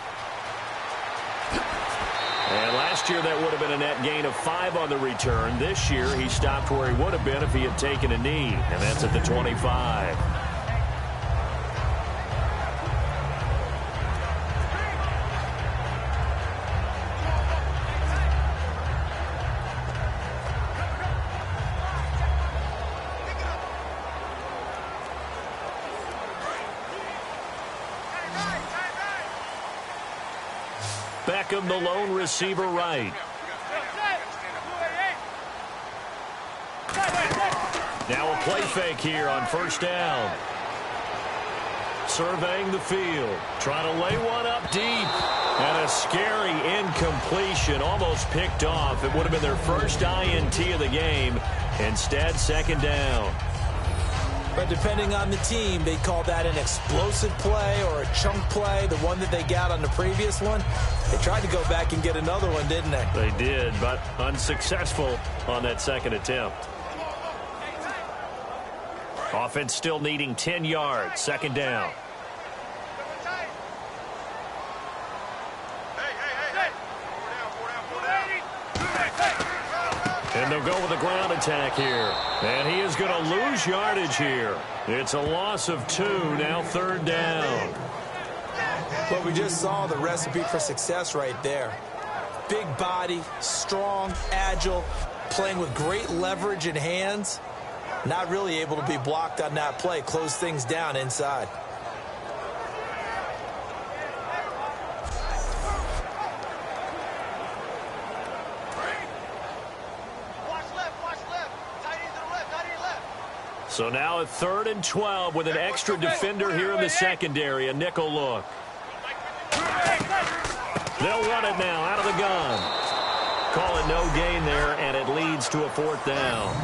And last year that would have been a net gain of 5 on the return. This year he stopped where he would have been if he had taken a knee, and that's at the 25. Beckham, the lone receiver right. Now a play fake here on first down. Surveying the field. Trying to lay one up deep. And a scary incompletion. Almost picked off. It would have been their first INT of the game. Instead, second down. But depending on the team, they call that an explosive play or a chunk play, the one that they got on the previous one. They tried to go back and get another one, didn't they? They did, but unsuccessful on that second attempt. Offense still needing 10 yards, second down. And they'll go with a ground attack here. And he is going to lose yardage here. It's a loss of 2, now third down. Well, we just saw the recipe for success right there. Big body, strong, agile, playing with great leverage in hands. Not really able to be blocked on that play. Close things down inside. So now at 3rd and 12 with an extra defender here in the secondary, a nickel look. They'll run it now out of the gun. Call it no gain there, and it leads to a 4th down.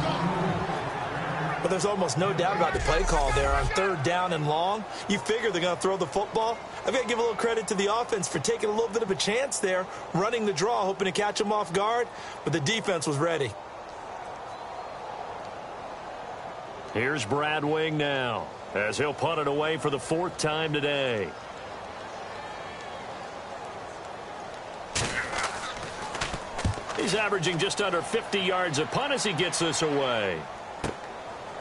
But there's almost no doubt about the play call there on 3rd down and long. You figure they're going to throw the football. I've got to give a little credit to the offense for taking a little bit of a chance there, running the draw, hoping to catch them off guard, but the defense was ready. Here's Brad Wing now, as he'll punt it away for the 4th time today. He's averaging just under 50 yards a punt as he gets this away.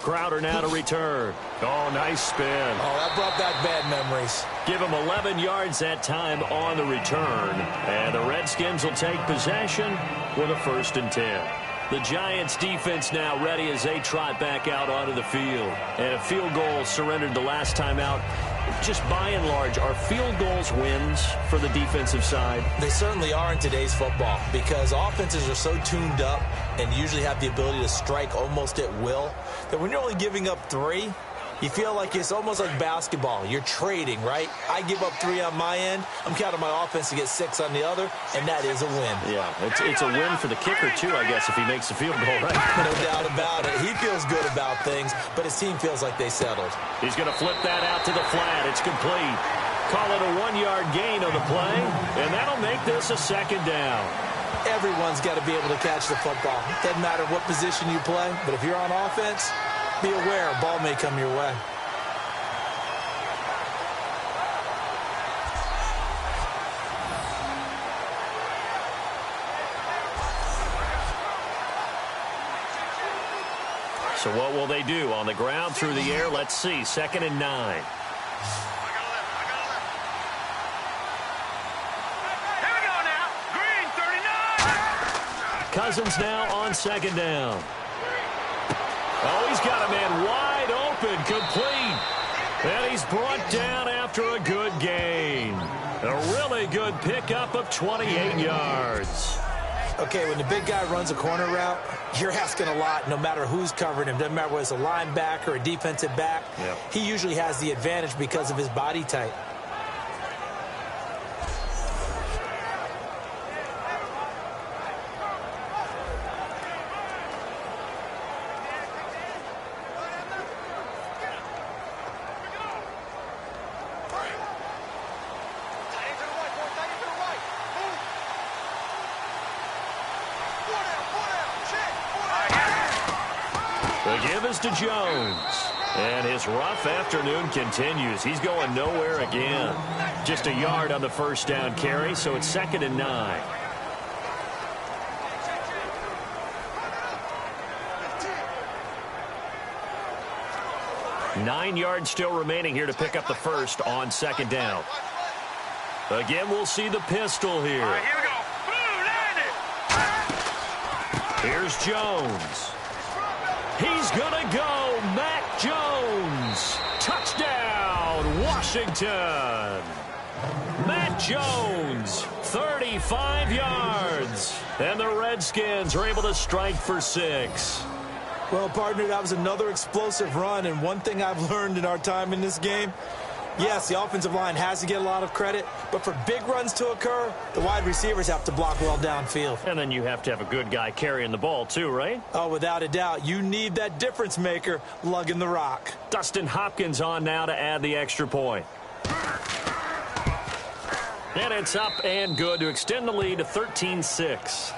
Crowder now to return. Oh, nice spin. Oh, that brought back bad memories. Give him 11 yards that time on the return. And the Redskins will take possession with a 1st and 10. The Giants defense now ready as they trot back out onto the field. And a field goal surrendered the last time out just by and large, are field goals wins for the defensive side? They certainly are in today's football because offenses are so tuned up and usually have the ability to strike almost at will that when you're only giving up 3, you feel like it's almost like basketball. You're trading, right? I give up 3 on my end. I'm counting my offense to get 6 on the other, and that is a win. Yeah, it's a win for the kicker, too, I guess, if he makes the field goal, right? No doubt about it. He feels good about things, but his team feels like they settled. He's going to flip that out to the flat. It's complete. Call it a 1-yard gain on the play, and that'll make this a 2nd down. Everyone's got to be able to catch the football. Doesn't matter what position you play, but if you're on offense, be aware a ball may come your way. So what will they do? On the ground, through the air, let's see. 2nd and 9. Cousins now on 2nd down. Oh, he's got a man wide open, complete. And he's brought down after a good gain. A really good pickup of 28 yards. Okay, when the big guy runs a corner route, you're asking a lot no matter who's covering him. Doesn't matter whether it's a linebacker or a defensive back. Yep. He usually has the advantage because of his body type. The give is to Jones. And his rough afternoon continues. He's going nowhere again. Just a yard on the 1st down carry, so it's 2nd and 9. Nine yards still remaining here to pick up the 1st on 2nd down. Again, we'll see the pistol here. All right, here we go. Boom, Here's Jones. He's going to go. Matt Jones. Touchdown, Washington. Matt Jones, 35 yards. And the Redskins are able to strike for 6. Well, partner, that was another explosive run, and one thing I've learned in our time in this game, yes, the offensive line has to get a lot of credit, but for big runs to occur, the wide receivers have to block well downfield. And then you have to have a good guy carrying the ball too, right? Oh, without a doubt. You need that difference maker lugging the rock. Dustin Hopkins on now to add the extra point. And it's up and good to extend the lead to 13-6.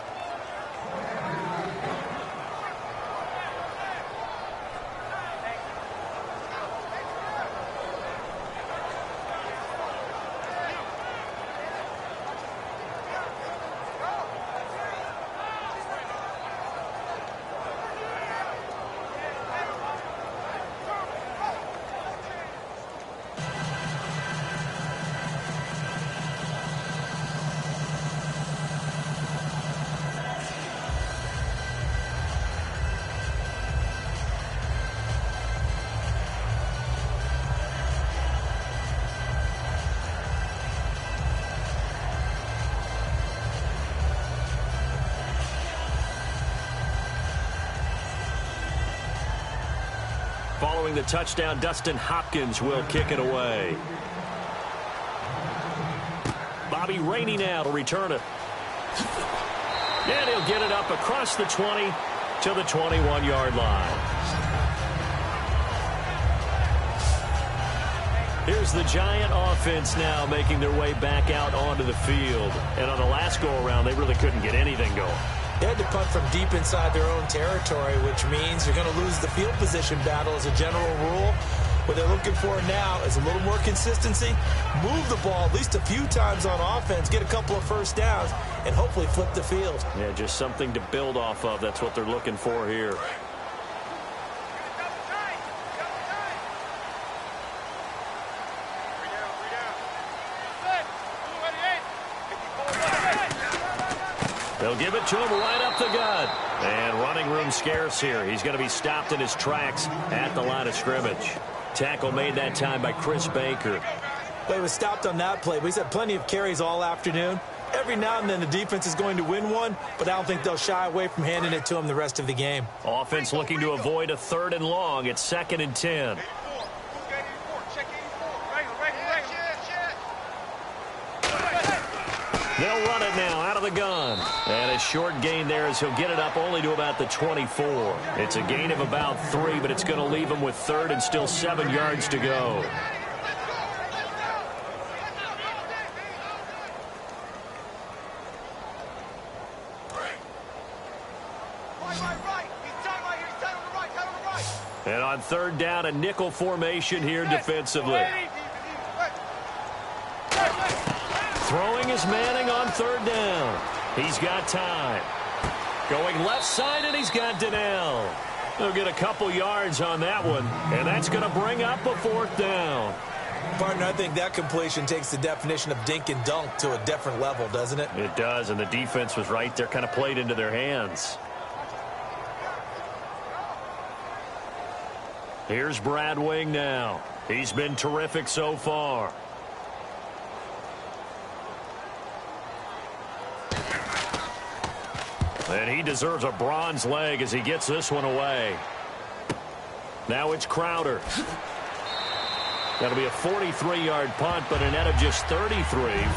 Following the touchdown, Dustin Hopkins will kick it away. Bobby Rainey now to return it. And he'll get it up across the 20 to the 21-yard line. Here's the Giant offense now making their way back out onto the field. And on the last go-around, they really couldn't get anything going. They had to punt from deep inside their own territory, which means you're going to lose the field position battle as a general rule. What they're looking for now is a little more consistency, move the ball at least a few times on offense, get a couple of first downs, and hopefully flip the field. Yeah, just something to build off of. That's what they're looking for here. They'll give it to him right up the gut. And running room scarce here. He's going to be stopped in his tracks at the line of scrimmage. Tackle made that time by Chris Baker. But he was stopped on that play, but he's had plenty of carries all afternoon. Every now and then the defense is going to win one, but I don't think they'll shy away from handing it to him the rest of the game. Offense looking to avoid a 3rd and long. It's 2nd and 10. They'll run it now out of the gun. And a short gain there as he'll get it up only to about the 24. It's a gain of about 3, but it's going to leave him with 3rd and still 7 yards to go. And on 3rd down, a nickel formation here defensively. Throwing is Manning on 3rd down. He's got time. Going left side, and he's got Donnell. He'll get a couple yards on that one, and that's going to bring up a 4th down. Partner, I think that completion takes the definition of dink and dunk to a different level, doesn't it? It does, and the defense was right there, kind of played into their hands. Here's Brad Wing now. He's been terrific so far. And he deserves a bronze leg as he gets this one away. Now it's Crowder. That'll be a 43-yard punt, but a net of just 33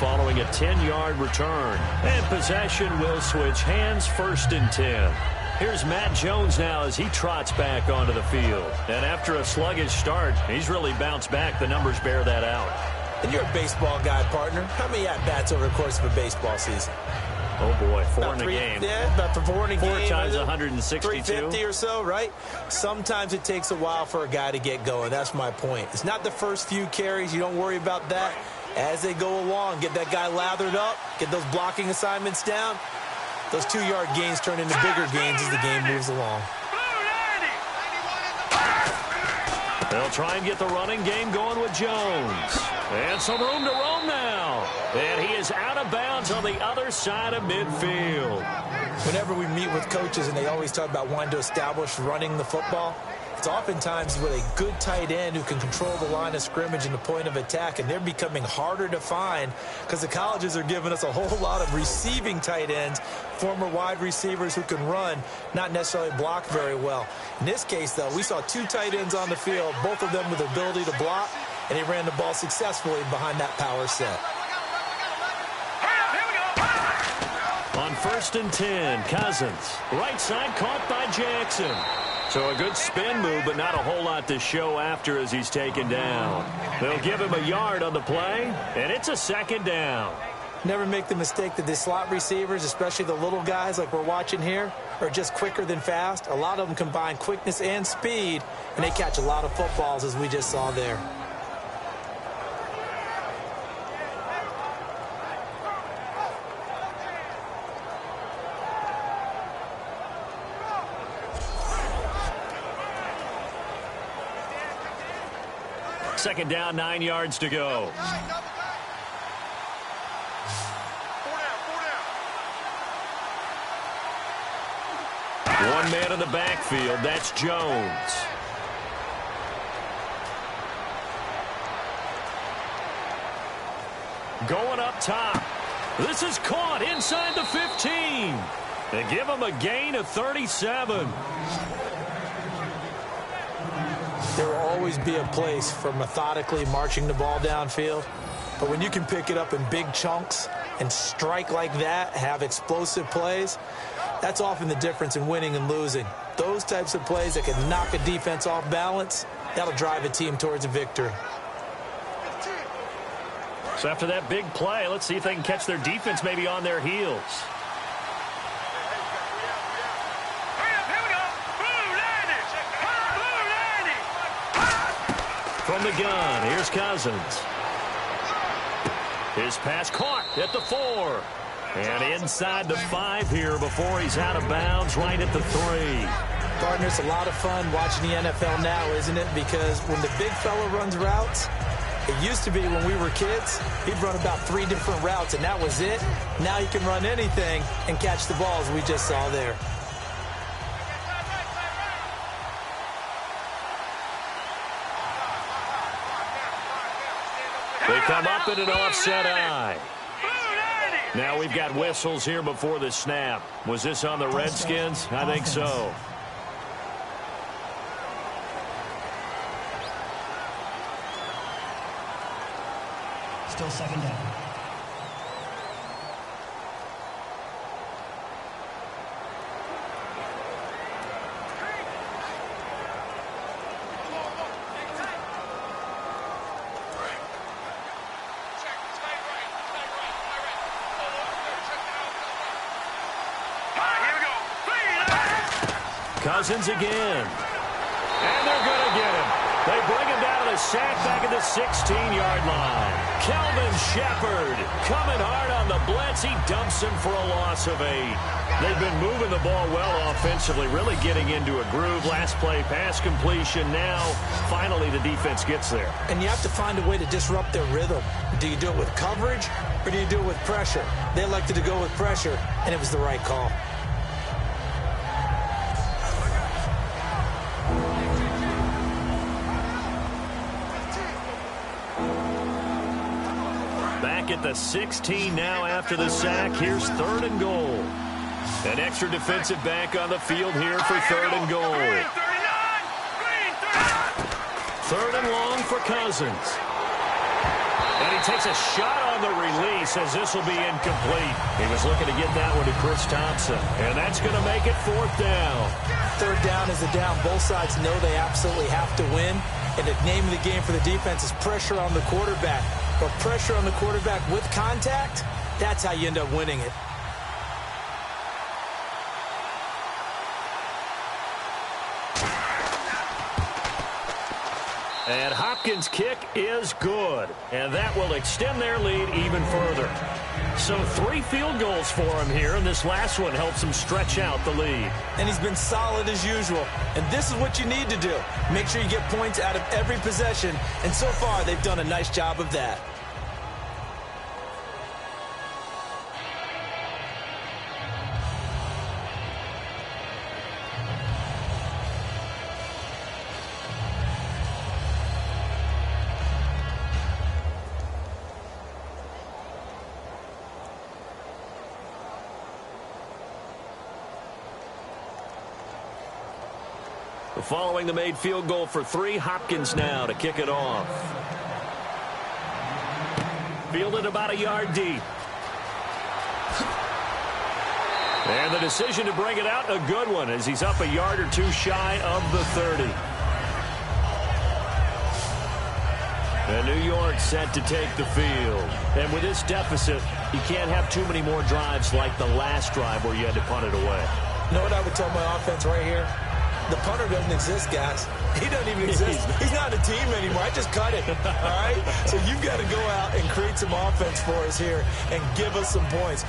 following a 10-yard return. And possession will switch hands, 1st and 10. Here's Matt Jones now as he trots back onto the field. And after a sluggish start, he's really bounced back. The numbers bear that out. And you're a baseball guy, partner. How many at-bats over the course of a baseball season? Oh, boy, 4 in a game. Yeah, about 4 in a game. 4 times 162. 350 or so, right? Sometimes it takes a while for a guy to get going. That's my point. It's not the first few carries. You don't worry about that. As they go along, get that guy lathered up, get those blocking assignments down. Those 2-yard gains turn into bigger gains as the game moves along. They'll try and get the running game going with Jones. And some room to roam now. And he is out of bounds on the other side of midfield. Whenever we meet with coaches and they always talk about wanting to establish running the football, it's oftentimes with a good tight end who can control the line of scrimmage and the point of attack, and they're becoming harder to find because the colleges are giving us a whole lot of receiving tight ends, former wide receivers who can run, not necessarily block very well. In this case, though, we saw 2 tight ends on the field, both of them with the ability to block, and he ran the ball successfully behind that power set. On 1st and 10, Cousins. Right side caught by Jackson. So a good spin move, but not a whole lot to show after as he's taken down. They'll give him a yard on the play, and it's a 2nd down. Never make the mistake that the slot receivers, especially the little guys like we're watching here, are just quicker than fast. A lot of them combine quickness and speed, and they catch a lot of footballs as we just saw there. Second down, 9 yards to go. One man in the backfield. That's Jones. Going up top. This is caught inside the 15. They give him a gain of 37. There will always be a place for methodically marching the ball downfield. But when you can pick it up in big chunks and strike like that, have explosive plays, that's often the difference in winning and losing. Those types of plays that can knock a defense off balance, that'll drive a team towards a victory. So after that big play, let's see if they can catch their defense maybe on their heels. From the gun, here's Cousins. His pass caught at the 4. And inside the 5 here before he's out of bounds right at the 3. Partner, it's a lot of fun watching the NFL now, isn't it? Because when the big fella runs routes, it used to be when we were kids, he'd run about 3 different routes, and that was it. Now he can run anything and catch the balls we just saw there. come up in an offset eye. Now we've got whistles here before the snap. Was this on the Redskins? I think so. Still second down. Cousins again. And they're going to get him. They bring him down to the sack back at the 16-yard line. Kelvin Shepard coming hard on the blitz. He dumps him for a loss of 8. They've been moving the ball well offensively, really getting into a groove. Last play, pass completion. Now, finally, the defense gets there. And you have to find a way to disrupt their rhythm. Do you do it with coverage or do you do it with pressure? They elected to go with pressure, and it was the right call. At the 16 now after the sack. Here's 3rd and goal. An extra defensive back on the field here for 3rd and goal. 3rd and long for Cousins. And he takes a shot on the release as this will be incomplete. He was looking to get that one to Chris Thompson. And that's going to make it 4th down. 3rd down is a down. Both sides know they absolutely have to win. And the name of the game for the defense is pressure on the quarterback. But pressure on the quarterback with contact, that's how you end up winning it. And Hopkins' kick is good. And that will extend their lead even further. So 3 field goals for him here, and this last one helps him stretch out the lead. And he's been solid as usual. And this is what you need to do. Make sure you get points out of every possession. And so far, they've done a nice job of that. Following the made field goal for 3, Hopkins now to kick it off. Fielded about a yard deep. And the decision to bring it out, a good one, as he's up a yard or 2 shy of the 30. And New York set to take the field. And with this deficit, you can't have too many more drives like the last drive where you had to punt it away. You know what I would tell my offense right here? The punter doesn't exist, guys. He doesn't even exist. He's not a team anymore. I just cut it, all right? So you've got to go out and create some offense for us here and give us some points.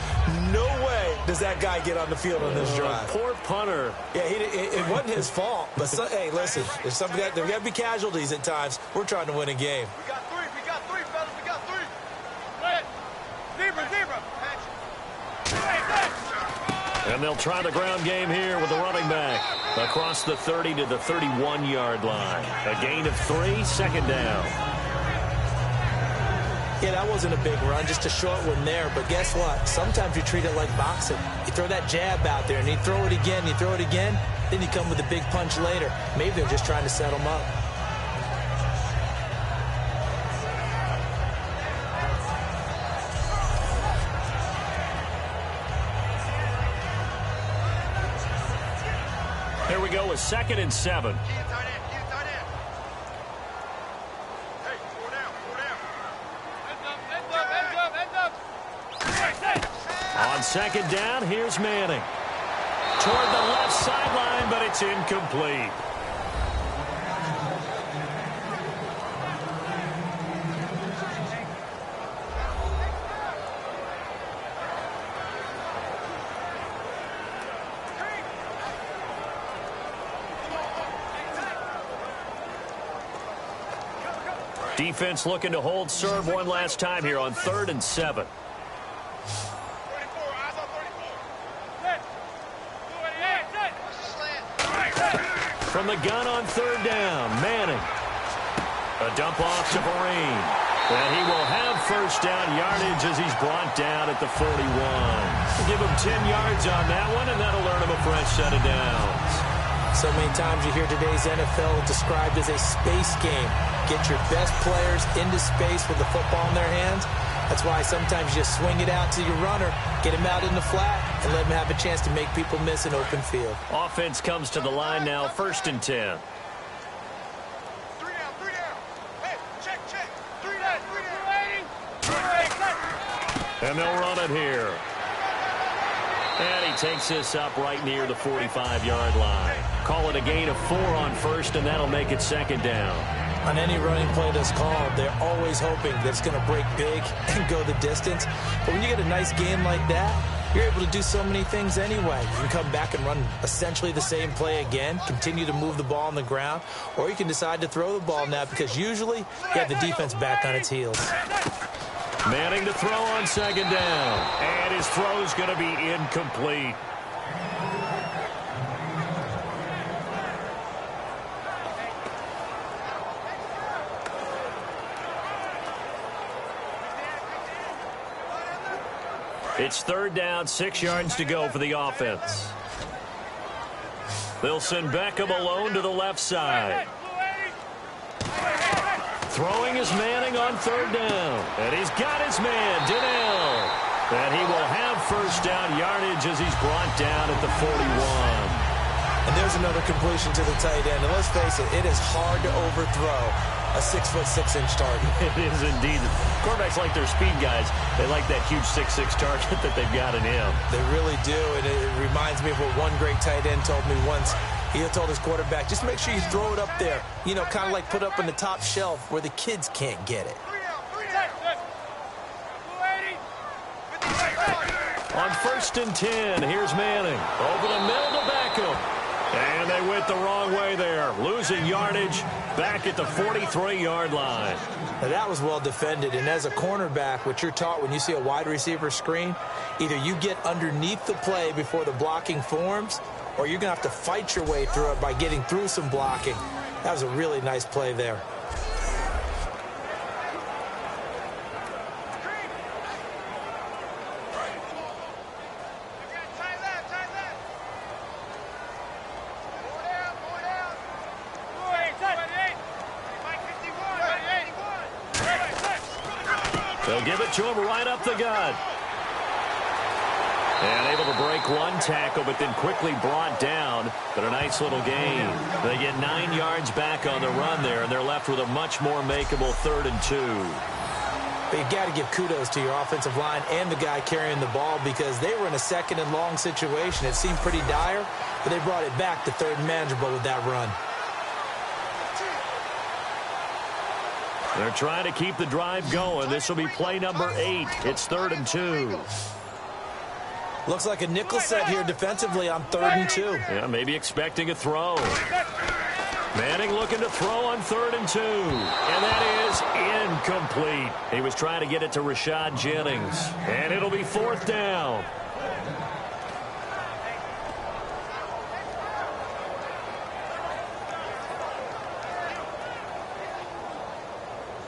No way does that guy get on the field on this drive. Poor punter. Yeah, it wasn't his fault. But, hey, listen, there's there got to be casualties at times. We're trying to win a game. We got 3, fellas. We got 3. Red. Zebra. And they'll try the ground game here with the running back across the 30 to the 31-yard line. A gain of 3, 2nd down. Yeah, that wasn't a big run, just a short one there. But guess what? Sometimes you treat it like boxing. You throw that jab out there, and you throw it again, then you come with a big punch later. Maybe they're just trying to set them up. Here we go with 2nd and 7. On 2nd down, here's Manning. Toward the left sideline, but it's incomplete. Defense looking to hold serve one last time here on 3rd and 7. From the gun on 3rd down, Manning. A dump off to Vereen. And he will have first down yardage as he's brought down at the 41. Give him 10 yards on that one, and that'll earn him a fresh set of downs. So many times you hear today's NFL described as a space game. Get your best players into space with the football in their hands. That's why sometimes you just swing it out to your runner, get him out in the flat, and let him have a chance to make people miss an open field. Offense comes to the line now, 1st and 10. And they'll run it here. And he takes this up right near the 45-yard line. Call it a gain of 4 on 1st, and that'll make it 2nd down. On any running play that's called, they're always hoping that it's going to break big and go the distance. But when you get a nice gain like that, you're able to do so many things anyway. You can come back and run essentially the same play again, continue to move the ball on the ground, or you can decide to throw the ball now because usually you have the defense back on its heels. Manning to throw on 2nd down. And his throw's going to be incomplete. It's 3rd down, 6 yards to go for the offense. They'll send Beckham alone to the left side. Throwing is Manning on 3rd down. And he's got his man, Donnell. And he will have first down yardage as he's brought down at the 41. And there's another completion to the tight end. And let's face it is hard to overthrow a 6'6" target. It is indeed. Quarterbacks like their speed guys. They like that huge 6'6" target that they've got in him. They really do. And it reminds me of what one great tight end told me once. He told his quarterback, just make sure you throw it up there. You know, kind of like put up on the top shelf where the kids can't get it. On 1st and 10, here's Manning. Over the middle to Beckham. And they went the wrong way there. Losing yardage back at the 43-yard line. Now that was well defended. And as a cornerback, what you're taught when you see a wide receiver screen, either you get underneath the play before the blocking forms, or you're going to have to fight your way through it by getting through some blocking. That was a really nice play there. They'll give it to him right up the gut. And able to break one tackle, but then quickly brought down. But a nice little gain. They get 9 yards back on the run there, and they're left with a much more makeable 3rd and 2. But you've got to give kudos to your offensive line and the guy carrying the ball because they were in a 2nd and long situation. It seemed pretty dire, but they brought it back to 3rd and manageable with that run. They're trying to keep the drive going. This will be play number 8. It's 3rd and 2. Looks like a nickel set here defensively on 3rd and 2. Yeah, maybe expecting a throw. Manning looking to throw on 3rd and 2. And that is incomplete. He was trying to get it to Rashad Jennings. And it'll be 4th down.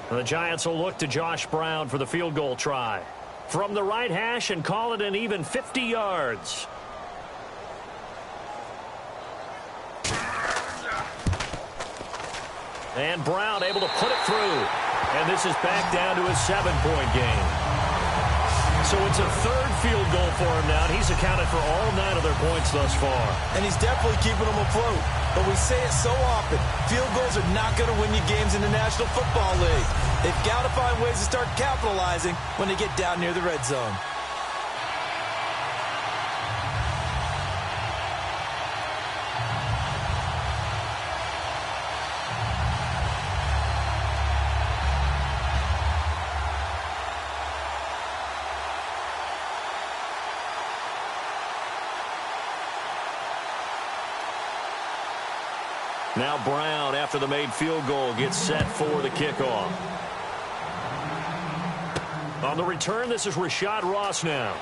The Giants will look to Josh Brown for the field goal try. From the right hash and call it an even 50 yards. And Brown able to put it through. And this is back down to a 7-point game. So it's a 3rd field goal for him now. And he's accounted for all 9 of their points thus far. And he's definitely keeping them afloat. But we say it so often, field goals are not going to win you games in the National Football League. They've got to find ways to start capitalizing when they get down near the red zone. Now Brown, after the made field goal, gets set for the kickoff. On the return, this is Rashad Ross now.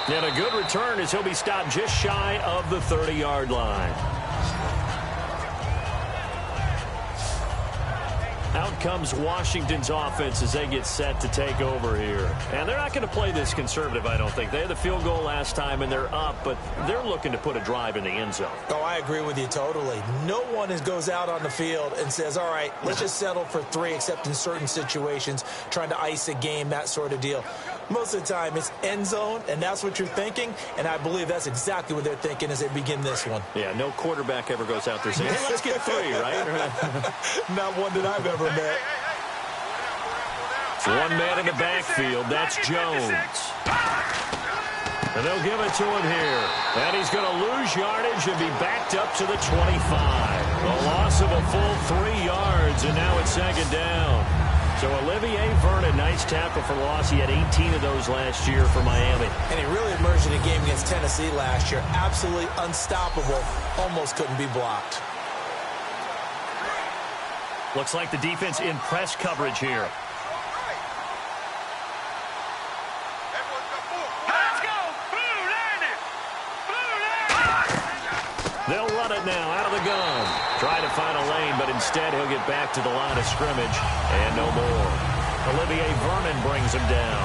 And a good return as he'll be stopped just shy of the 30-yard line. Out comes Washington's offense as they get set to take over here. And they're not going to play this conservative, I don't think. They had the field goal last time, and they're up, but they're looking to put a drive in the end zone. Oh, I agree with you totally. No one goes out on the field and says, all right, let's just settle for 3, except in certain situations, trying to ice a game, that sort of deal. Most of the time, it's end zone, and that's what you're thinking, and I believe that's exactly what they're thinking as they begin this one. Yeah, no quarterback ever goes out there saying, hey, let's get 3, right? Not one that I've ever met. One man in the backfield, that's Jones. And they'll give it to him here. And he's going to lose yardage and be backed up to the 25. A loss of a full 3 yards, and now it's second down. So Olivier Vernon, nice tackle for loss. He had 18 of those last year for Miami. And he really emerged in a game against Tennessee last year. Absolutely unstoppable. Almost couldn't be blocked. Looks like the defense in press coverage here. They'll run it now out of the gun. Trying to find a lane, but instead he'll get back to the line of scrimmage. And no more. Olivier Vernon brings him down.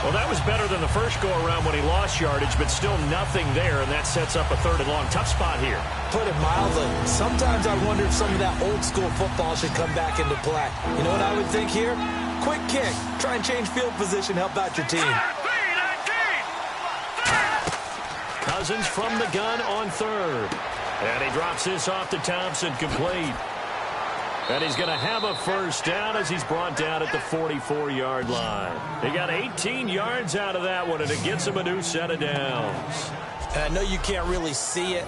Well, that was better than the first go-around when he lost yardage, but still nothing there, and that sets up a 3rd and long. Tough spot here. Put it mildly. Sometimes I wonder if some of that old-school football should come back into play. You know what I would think here? Quick kick. Try and change field position. Help out your team. Cousins from the gun on 3rd. And he drops this off to Thompson, complete. And he's going to have a first down as he's brought down at the 44-yard line. He got 18 yards out of that one, and it gets him a new set of downs. And I know you can't really see it,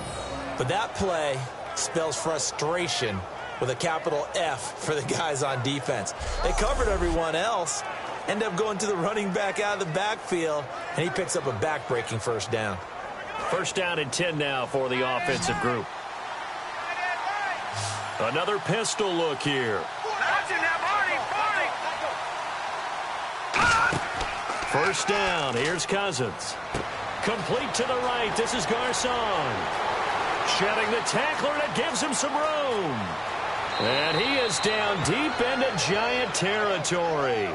but that play spells frustration with a capital F for the guys on defense. They covered everyone else, end up going to the running back out of the backfield, and he picks up a back-breaking first down. First down and 10 now for the offensive group. Another pistol look here. First down. Here's Cousins. Complete to the right. This is Garcon. Shedding the tackler, and it gives him some room. And he is down deep into Giant territory.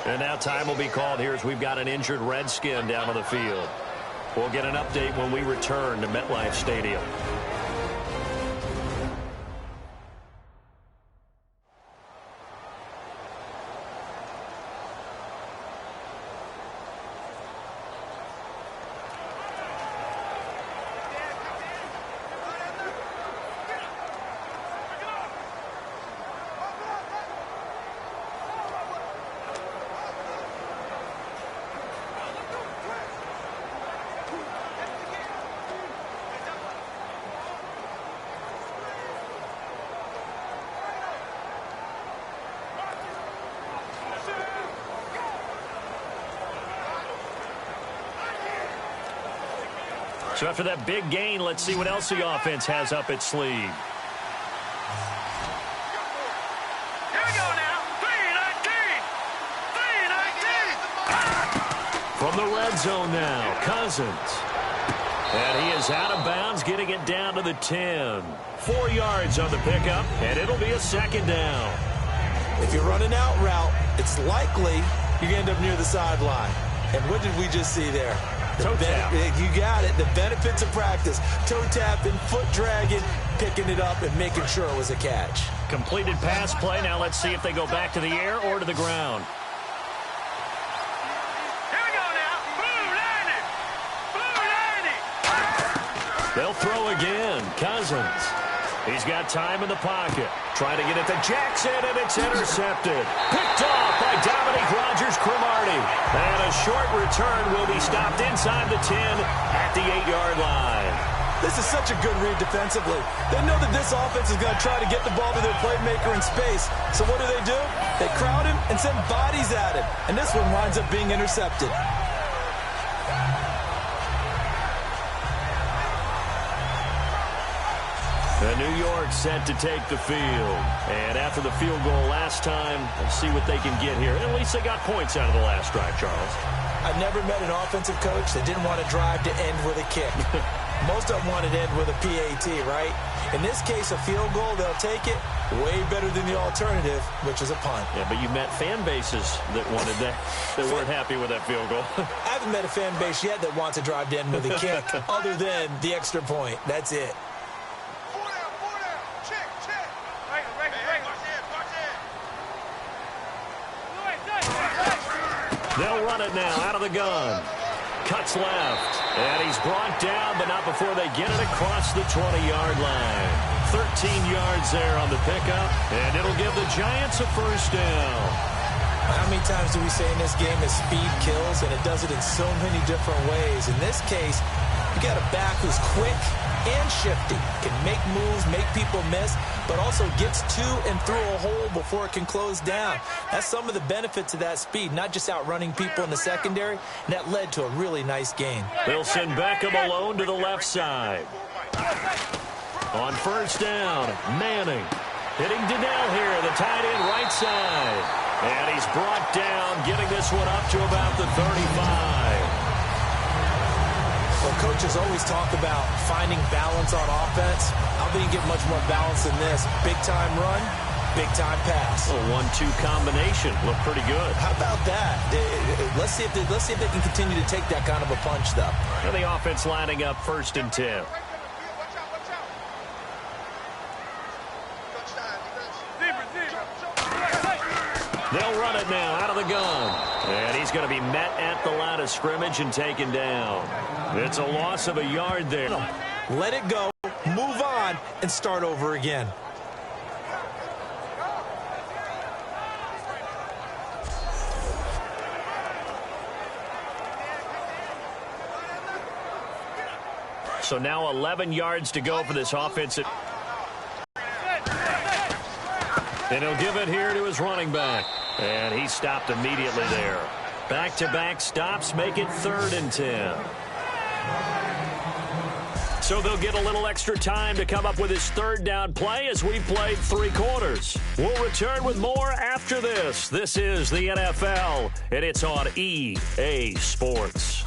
And now time will be called here as we've got an injured Redskin down on the field. We'll get an update when we return to MetLife Stadium. So after that big gain, let's see what else the offense has up its sleeve. Here we go now. 3-19. From the red zone now, Cousins. And he is out of bounds, getting it down to the 10. 4 yards on the pickup, and it'll be a second down. If you're running out route, it's likely you're going to end up near the sideline. And what did we just see there? Toe tap. You got it. The benefits of practice. Toe tapping, foot dragging, picking it up, and making sure it was a catch. Completed pass play. Now let's see if they go back to the air or to the ground. Here we go now. Blue 90. They'll throw again. Cousins. He's got time in the pocket. Trying to get it to Jackson, and it's intercepted. Picked off by Dominique Rodgers-Cromartie. And a short return will be stopped inside the 10 at the 8-yard line. This is such a good read defensively. They know that this offense is going to try to get the ball to their playmaker in space. So what do? They crowd him and send bodies at him. And this one winds up being intercepted. The New York set to take the field. And after the field goal last time, let's see what they can get here. At least they got points out of the last drive, Charles. I've never met an offensive coach that didn't want to drive to end with a kick. Most of them want it in with a PAT, right? In this case, a field goal, they'll take it. Way better than the alternative, which is a punt. Yeah, but you met fan bases that wanted that, that weren't happy with that field goal. I haven't met a fan base yet that wants to drive in with a kick other than the extra point. That's it. They'll run it now out of the gun. Cuts left. And he's brought down, but not before they get it across the 20-yard line. 13 yards there on the pickup, and it'll give the Giants a first down. How many times do we say in this game that speed kills, and it does it in so many different ways? In this case, you got a back who's quick and shifty, can make moves, make people miss, but also gets to and through a hole before it can close down. That's some of the benefits of that speed, not just outrunning people in the secondary, and that led to a really nice gain. They'll send Beckham alone to the left side. On first down, Manning hitting Donnell here, the tight end right side. And he's brought down, getting this one up to about the 35. Well, coaches always talk about finding balance on offense. I don't think you get much more balance than this. Big-time run, big-time pass. A 1-2 combination. Look pretty good. How about that? Let's see if they can continue to take that kind of a punch, though. And the offense lining up 1st and 10. They'll run it now out of the gun. And he's going to be met at the line of scrimmage and taken down. It's a loss of a yard there. Let it go, move on, and start over again. So now 11 yards to go for this offensive. And he'll give it here to his running back. And he stopped immediately there. Back-to-back stops make it 3rd and 10. So they'll get a little extra time to come up with his 3rd down play as we've played 3 quarters. We'll return with more after this. This is the NFL, and it's on EA Sports.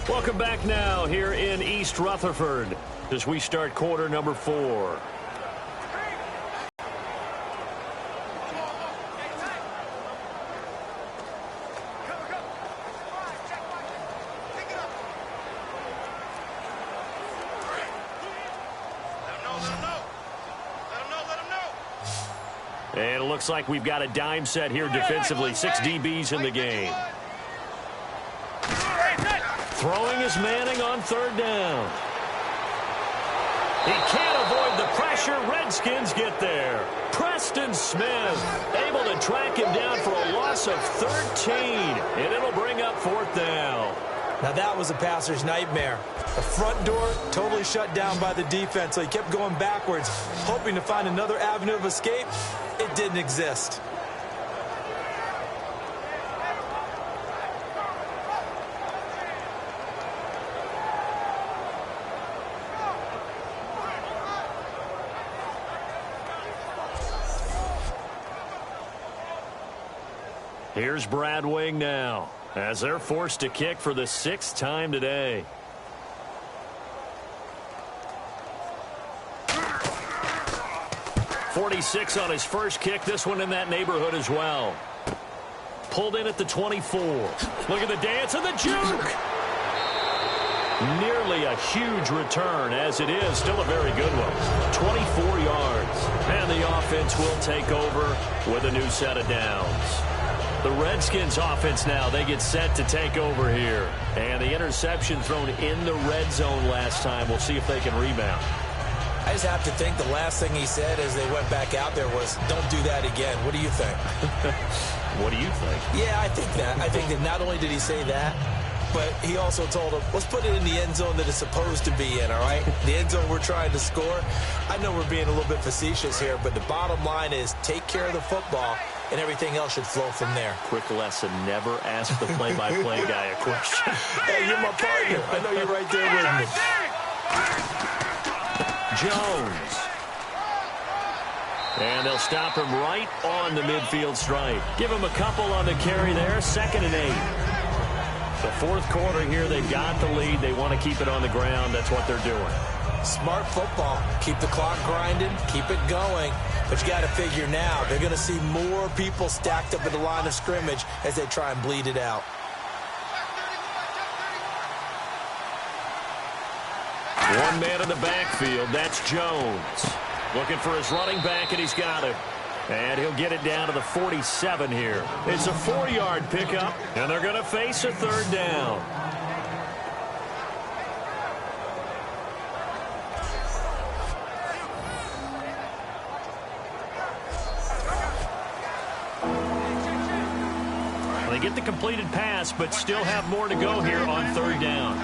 Welcome back now here in East Rutherford as we start quarter number 4. And it looks like we've got a dime set here defensively. 6 DBs in the game. Throwing is Manning on 3rd down. He can't avoid the pressure. Redskins get there. Preston Smith able to track him down for a loss of 13. And it'll bring up 4th down. Now that was a passer's nightmare. The front door totally shut down by the defense, so he kept going backwards, hoping to find another avenue of escape. It didn't exist. Here's Brad Wing now as they're forced to kick for the 6th time today. .46 on his first kick. This one in that neighborhood as well. Pulled in at the 24. Look at the dance and the juke. Nearly a huge return as it is. Still a very good one. 24 yards. And the offense will take over with a new set of downs. The Redskins offense now, they get set to take over here. And the interception thrown in the red zone last time. We'll see if they can rebound. I just have to think the last thing he said as they went back out there was, don't do that again. What do you think? What do you think? Yeah, I think that. I think that not only did he say that, but he also told him, let's put it in the end zone that it's supposed to be in, all right? The end zone we're trying to score. I know we're being a little bit facetious here, but the bottom line is take care of the football, and everything else should flow from there. Quick lesson, never ask the play-by-play guy a question. Hey, you're my partner. I know you're right there with me. Jones. And they'll stop him right on the midfield stripe. Give him a couple on the carry there. 2nd and 8. The fourth quarter here, they've got the lead. They want to keep it on the ground. That's what they're doing. Smart football. Keep the clock grinding, keep it going. But you got to figure now, they're going to see more people stacked up at the line of scrimmage as they try and bleed it out. One man in the backfield, that's Jones. Looking for his running back, and he's got it. And he'll get it down to the 47 here. It's a 4-yard pickup, and they're going to face a third down. They get the completed pass, but still have more to go here on third down.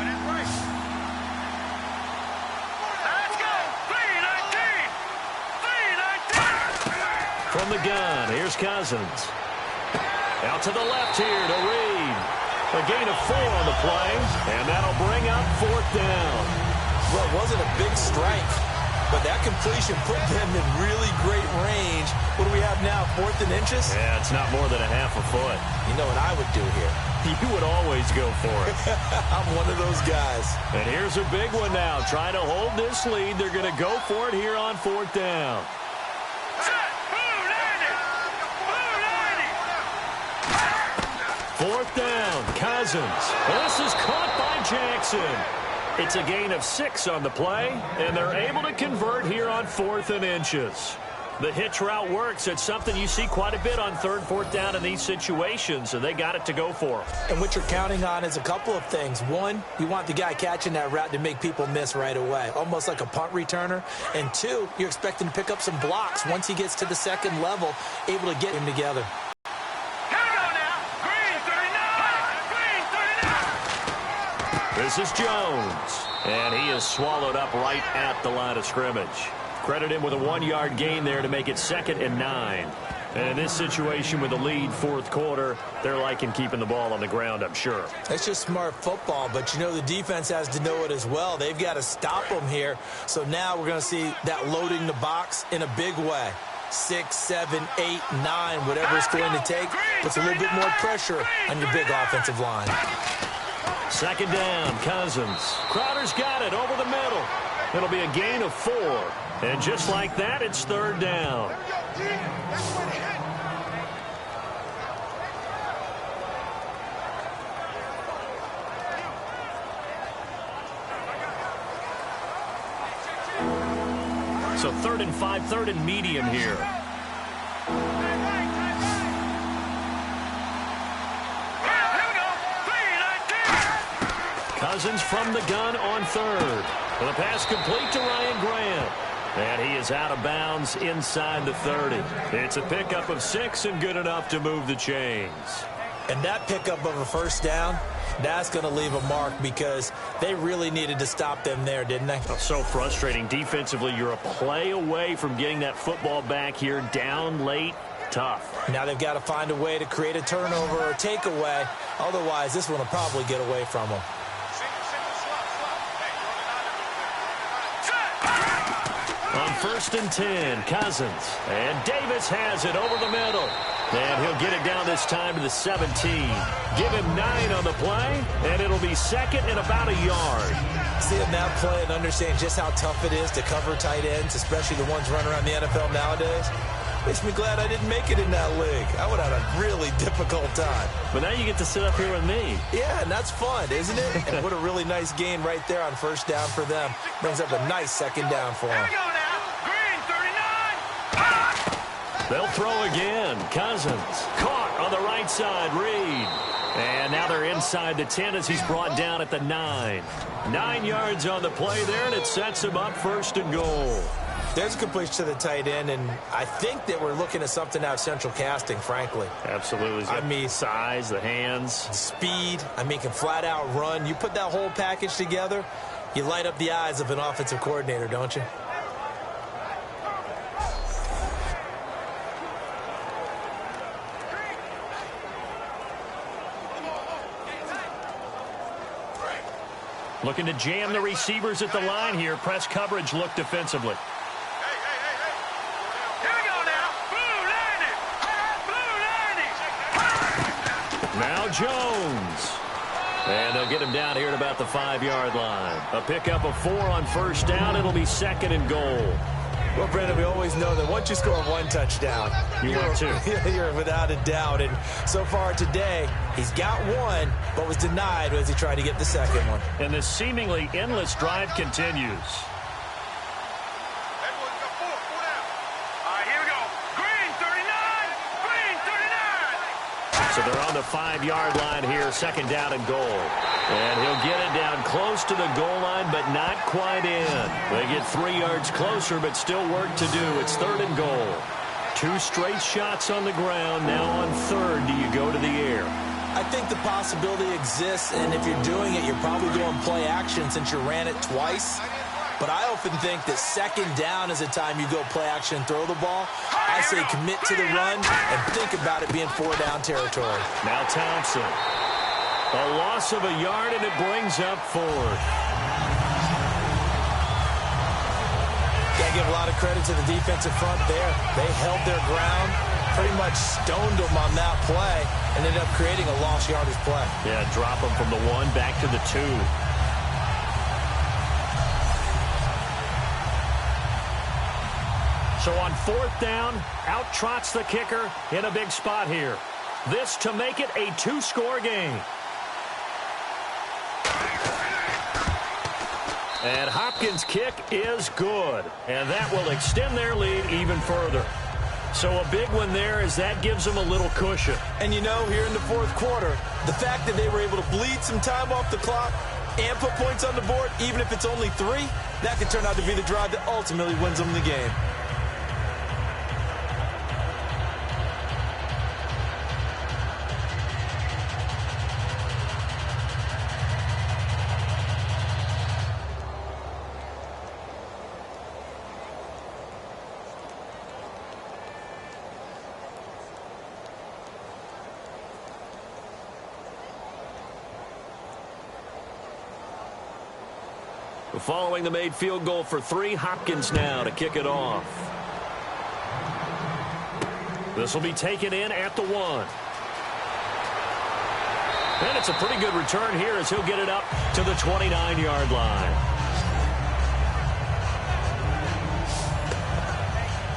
From the gun, here's Cousins. Out to the left here to Reed. A gain of 4 on the play, and that'll bring up fourth down. Well, it wasn't a big strike, but that completion put them in really great range. What do we have now, 4th and inches? Yeah, it's not more than a half a foot. You know what I would do here? You would always go for it. I'm one of those guys. And here's a big one now. Trying to hold this lead. They're going to go for it here on fourth down. Fourth down, Cousins. This is caught by Jackson. It's a gain of 6 on the play, and they're able to convert here on 4th and inches. The hitch route works. It's something you see quite a bit on 3rd, 4th down in these situations, and they got it to go for them. And what you're counting on is a couple of things. One, you want the guy catching that route to make people miss right away, almost like a punt returner. And 2, you're expecting to pick up some blocks once he gets to the second level, able to get him together. This is Jones, and he is swallowed up right at the line of scrimmage. Credit him with a 1-yard gain there to make it 2nd and 9. And in this situation with the lead, 4th quarter, they're liking keeping the ball on the ground, I'm sure. That's just smart football, but you know the defense has to know it as well. They've got to stop them here. So now we're going to see that loading the box in a big way. 6, 7, 8, 9, whatever it's going to take, puts a little bit more pressure on your big offensive line. 2nd down, Cousins. Crowder's got it over the middle. It'll be a gain of 4. And just like that, it's 3rd down. So 3rd and 5, 3rd and medium here. Cousins from the gun on 3rd. The pass complete to Ryan Grant. And he is out of bounds inside the 30. It's a pickup of 6 and good enough to move the chains. And that pickup of a first down, that's going to leave a mark because they really needed to stop them there, didn't they? Oh, so frustrating. Defensively, you're a play away from getting that football back here down late. Tough. Now they've got to find a way to create a turnover or takeaway. Otherwise, this one will probably get away from them. On 1st and 10, Cousins. And Davis has it over the middle. And he'll get it down this time to the 17. Give him 9 on the play, and it'll be 2nd and about a yard. Seeing that play and understand just how tough it is to cover tight ends, especially the ones running around the NFL nowadays, makes me glad I didn't make it in that league. I would have had a really difficult time. But now you get to sit up here with me. Yeah, and that's fun, isn't it? And what a really nice gain right there on first down for them. Brings up a nice 2nd down for them. They'll throw again. Cousins caught on the right side. Reed. And now they're inside the 10 as he's brought down at the 9. 9 yards on the play there, and it sets him up 1st and goal. There's a completion to the tight end, and I think that we're looking at something out of central casting, frankly. Absolutely. I mean, size, the hands. Speed. I mean, can flat out run. You put that whole package together, you light up the eyes of an offensive coordinator, don't you? Looking to jam the receivers at the line here. Press coverage look defensively. Here we go now. Blue lining. Now Jones. And they'll get him down here at about the 5-yard line. A pickup of 4 on first down. It'll be 2nd and goal. Well, Brandon, we always know that once you score 1 touchdown, you're without a doubt. And so far today, he's got 1, but was denied as he tried to get the second one. And this seemingly endless drive continues. So they're on the 5-yard line here, 2nd down and goal. And he'll get it down close to the goal line, but not quite in. They get 3 yards closer, but still work to do. It's 3rd and goal. 2 straight shots on the ground. Now on 3rd, do you go to the air? I think the possibility exists, and if you're doing it, you're probably going play action since you ran it twice. But I often think that 2nd down is the time you go play action and throw the ball. I say commit to the run and think about it being 4-down territory. Now Thompson. A loss of a yard, and it brings up 4th. Got to give a lot of credit to the defensive front there. They held their ground, pretty much stoned them on that play, and ended up creating a lost yardage play. Yeah, drop them from the 1 back to the 2. So on 4th down, out trots the kicker in a big spot here. This to make it a 2-score game. And Hopkins' kick is good. And that will extend their lead even further. So a big one there as that gives them a little cushion. And you know, here in the 4th quarter, the fact that they were able to bleed some time off the clock and put points on the board, even if it's only 3, that could turn out to be the drive that ultimately wins them the game. Following the made field goal for 3, Hopkins now to kick it off. This will be taken in at the 1. And it's a pretty good return here as he'll get it up to the 29-yard line.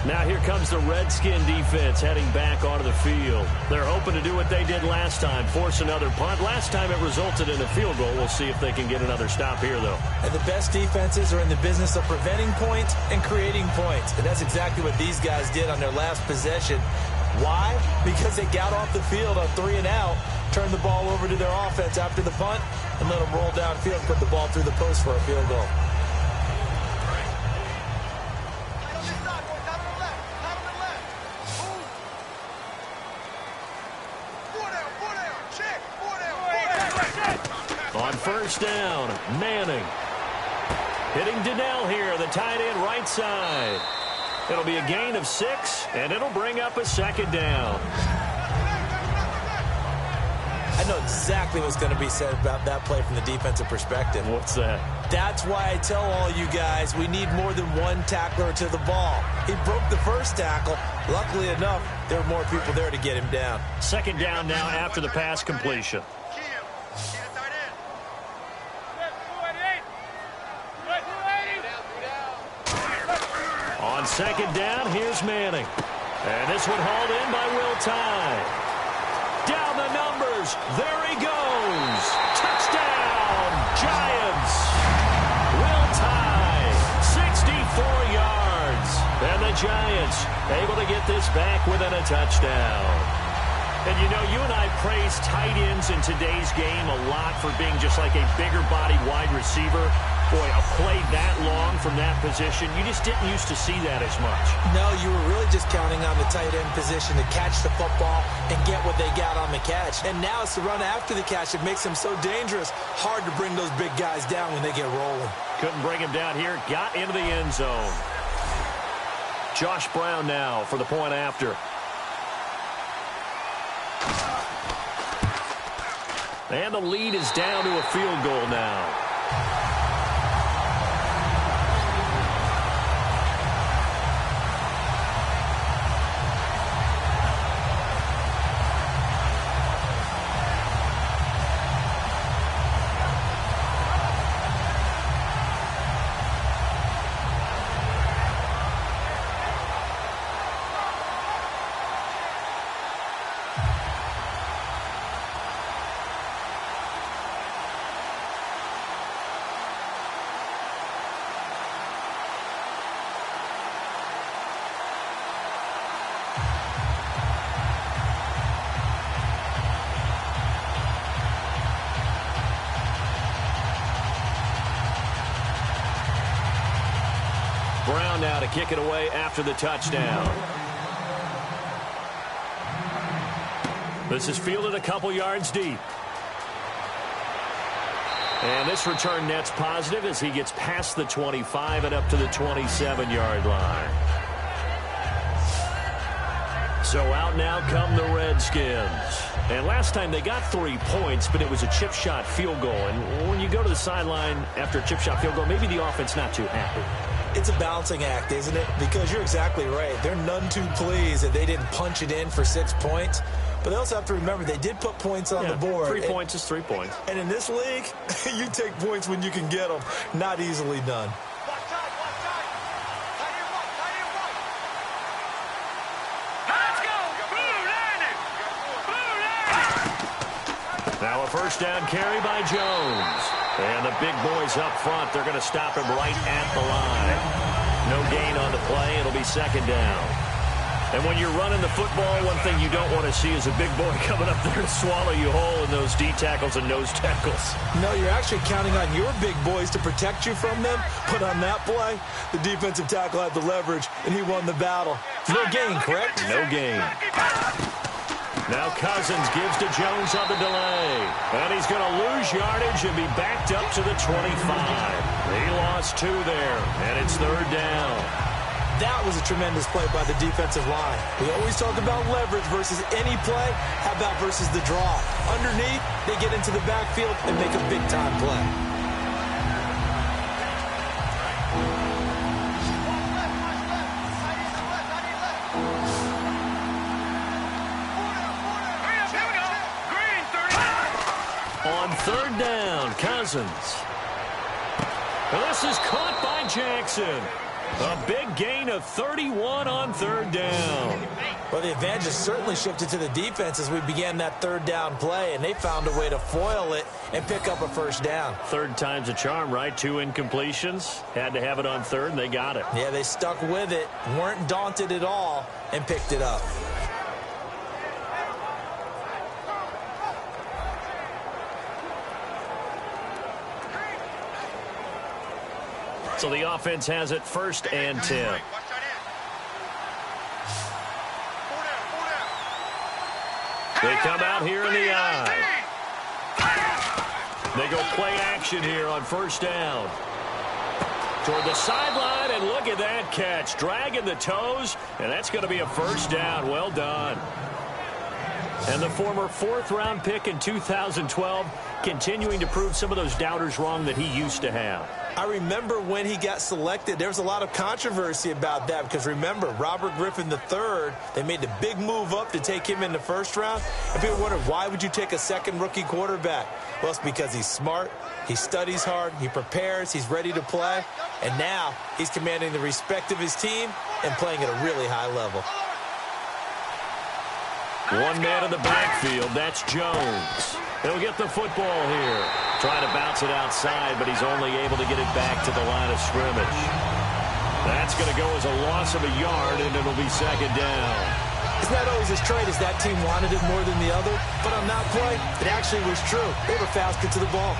Now here comes the Redskin defense heading back onto the field. They're hoping to do what they did last time, force another punt. Last time it resulted in a field goal. We'll see if they can get another stop here, though. And the best defenses are in the business of preventing points and creating points. And that's exactly what these guys did on their last possession. Why? Because they got off the field on 3 and out, turned the ball over to their offense after the punt, and let them roll downfield and put the ball through the post for a field goal. On first down, Manning. Hitting Donnell here, the tight end right side. It'll be a gain of 6, and it'll bring up a 2nd down. I know exactly what's going to be said about that play from the defensive perspective. What's that? That's why I tell all you guys we need more than 1 tackler to the ball. He broke the first tackle. Luckily enough, there were more people there to get him down. 2nd down now after the pass completion. On 2nd down, here's Manning. And this one hauled in by Will Tye. Down the numbers. There he goes. Touchdown, Giants. Will Tye, 64 yards. And the Giants able to get this back within a touchdown. And, you know, you and I praise tight ends in today's game a lot for being just like a bigger body wide receiver. Boy, a play that long from that position, you just didn't used to see that as much. No, you were really just counting on the tight end position to catch the football and get what they got on the catch. And now it's the run after the catch that makes them so dangerous. Hard to bring those big guys down when they get rolling. Couldn't bring him down here. Got into the end zone. Josh Brown now for the point after. And the lead is down to a field goal now. now to kick it away after the touchdown. This is fielded a couple yards deep. And this return net's positive as he gets past the 25 and up to the 27-yard line. So out now come the Redskins. And last time they got 3 points, but it was a chip shot field goal. And when you go to the sideline after a chip shot field goal, maybe the offense not too happy. It's a balancing act, isn't it? Because you're exactly right. They're none too pleased that they didn't punch it in for 6 points. But they also have to remember they did put points on the board. 3 points is 3 points. And in this league, you take points when you can get them. Not easily done. Now a first down carry by Jones. And the big boys up front, they're going to stop him right at the line. No gain on the play. It'll be second down. And when you're running the football, one thing you don't want to see is a big boy coming up there to swallow you whole in those D tackles and nose tackles. No, you're actually counting on your big boys to protect you from them. But on that play, the defensive tackle had the leverage, and he won the battle. No gain, correct? No gain. Now Cousins gives to Jones on the delay. And he's going to lose yardage and be backed up to the 25. He lost 2 there, and it's third down. That was a tremendous play by the defensive line. We always talk about leverage versus any play. How about versus the draw? Underneath, they get into the backfield and make a big-time play. On third down, Cousins. This is caught by Jackson. A big gain of 31 on third down. Well, the advantage has certainly shifted to the defense as we began that third down play, and they found a way to foil it and pick up a first down. Third time's a charm, right? 2 incompletions. Had to have it on third, and they got it. Yeah, they stuck with it, weren't daunted at all, and picked it up. So the offense has it first and 10. They come out here in the eye. They go play action here on first down. Toward the sideline, and look at that catch. Dragging the toes, and that's going to be a first down. Well done. And the former 4th-round pick in 2012 continuing to prove some of those doubters wrong that he used to have. I remember when he got selected, there was a lot of controversy about that because, remember, Robert Griffin III, they made the big move up to take him in the first round. And people wondered, why would you take a second rookie quarterback? Well, it's because he's smart, he studies hard, he prepares, he's ready to play, and now he's commanding the respect of his team and playing at a really high level. One man in the backfield, that's Jones. He'll get the football here. Trying to bounce it outside, but he's only able to get it back to the line of scrimmage. That's going to go as a loss of a yard, and it'll be second down. It's not always as straight as that team wanted it more than the other, but on that play, it actually was true. They were faster to the ball.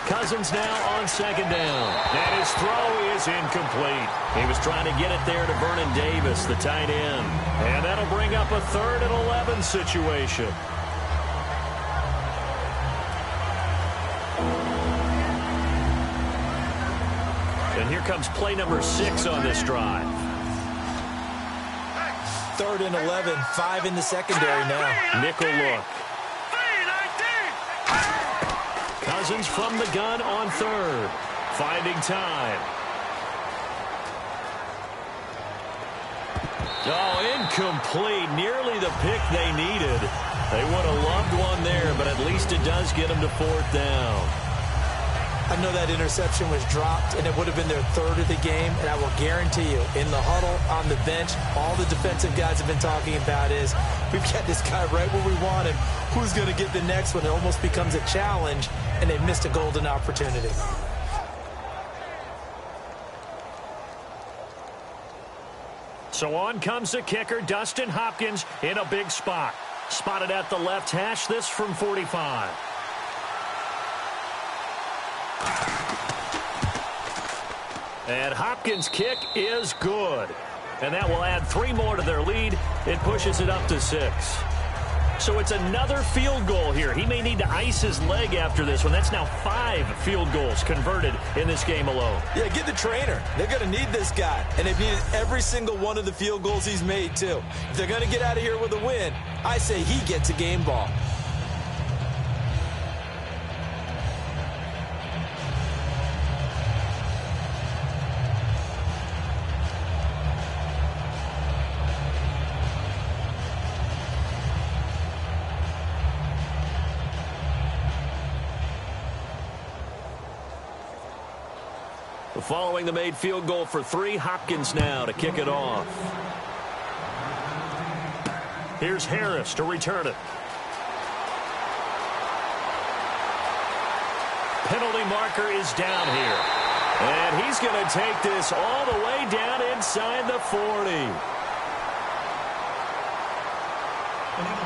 Cousins now on second down. And his throw is incomplete. He was trying to get it there to Vernon Davis, the tight end. And that'll bring up a 3rd and 11 situation. And here comes play number 6 on this drive. 3rd and 11, 5 in the secondary now. Nickel look. Cousins from the gun on 3rd. Finding time. Oh, incomplete. Nearly the pick they needed. They would have loved one there, but at least it does get them to 4th down. I know that interception was dropped, and it would have been their 3rd of the game, and I will guarantee you, in the huddle, on the bench, all the defensive guys have been talking about is, we've got this guy right where we want him. Who's going to get the next one? It almost becomes a challenge, and they've missed a golden opportunity. So on comes the kicker, Dustin Hopkins, in a big spot. Spotted at the left hash, this from 45. And Hopkins' kick is good. And that will add 3 more to their lead. It pushes it up to 6. So it's another field goal here. He may need to ice his leg after this one. That's now 5 field goals converted in this game alone. Yeah, get the trainer. They're going to need this guy. And they've needed every single one of the field goals he's made, too. If they're going to get out of here with a win, I say he gets a game ball. Following the made field goal for 3, Hopkins now to kick it off. Here's Harris to return it. Penalty marker is down here. And he's going to take this all the way down inside the 40. Illegal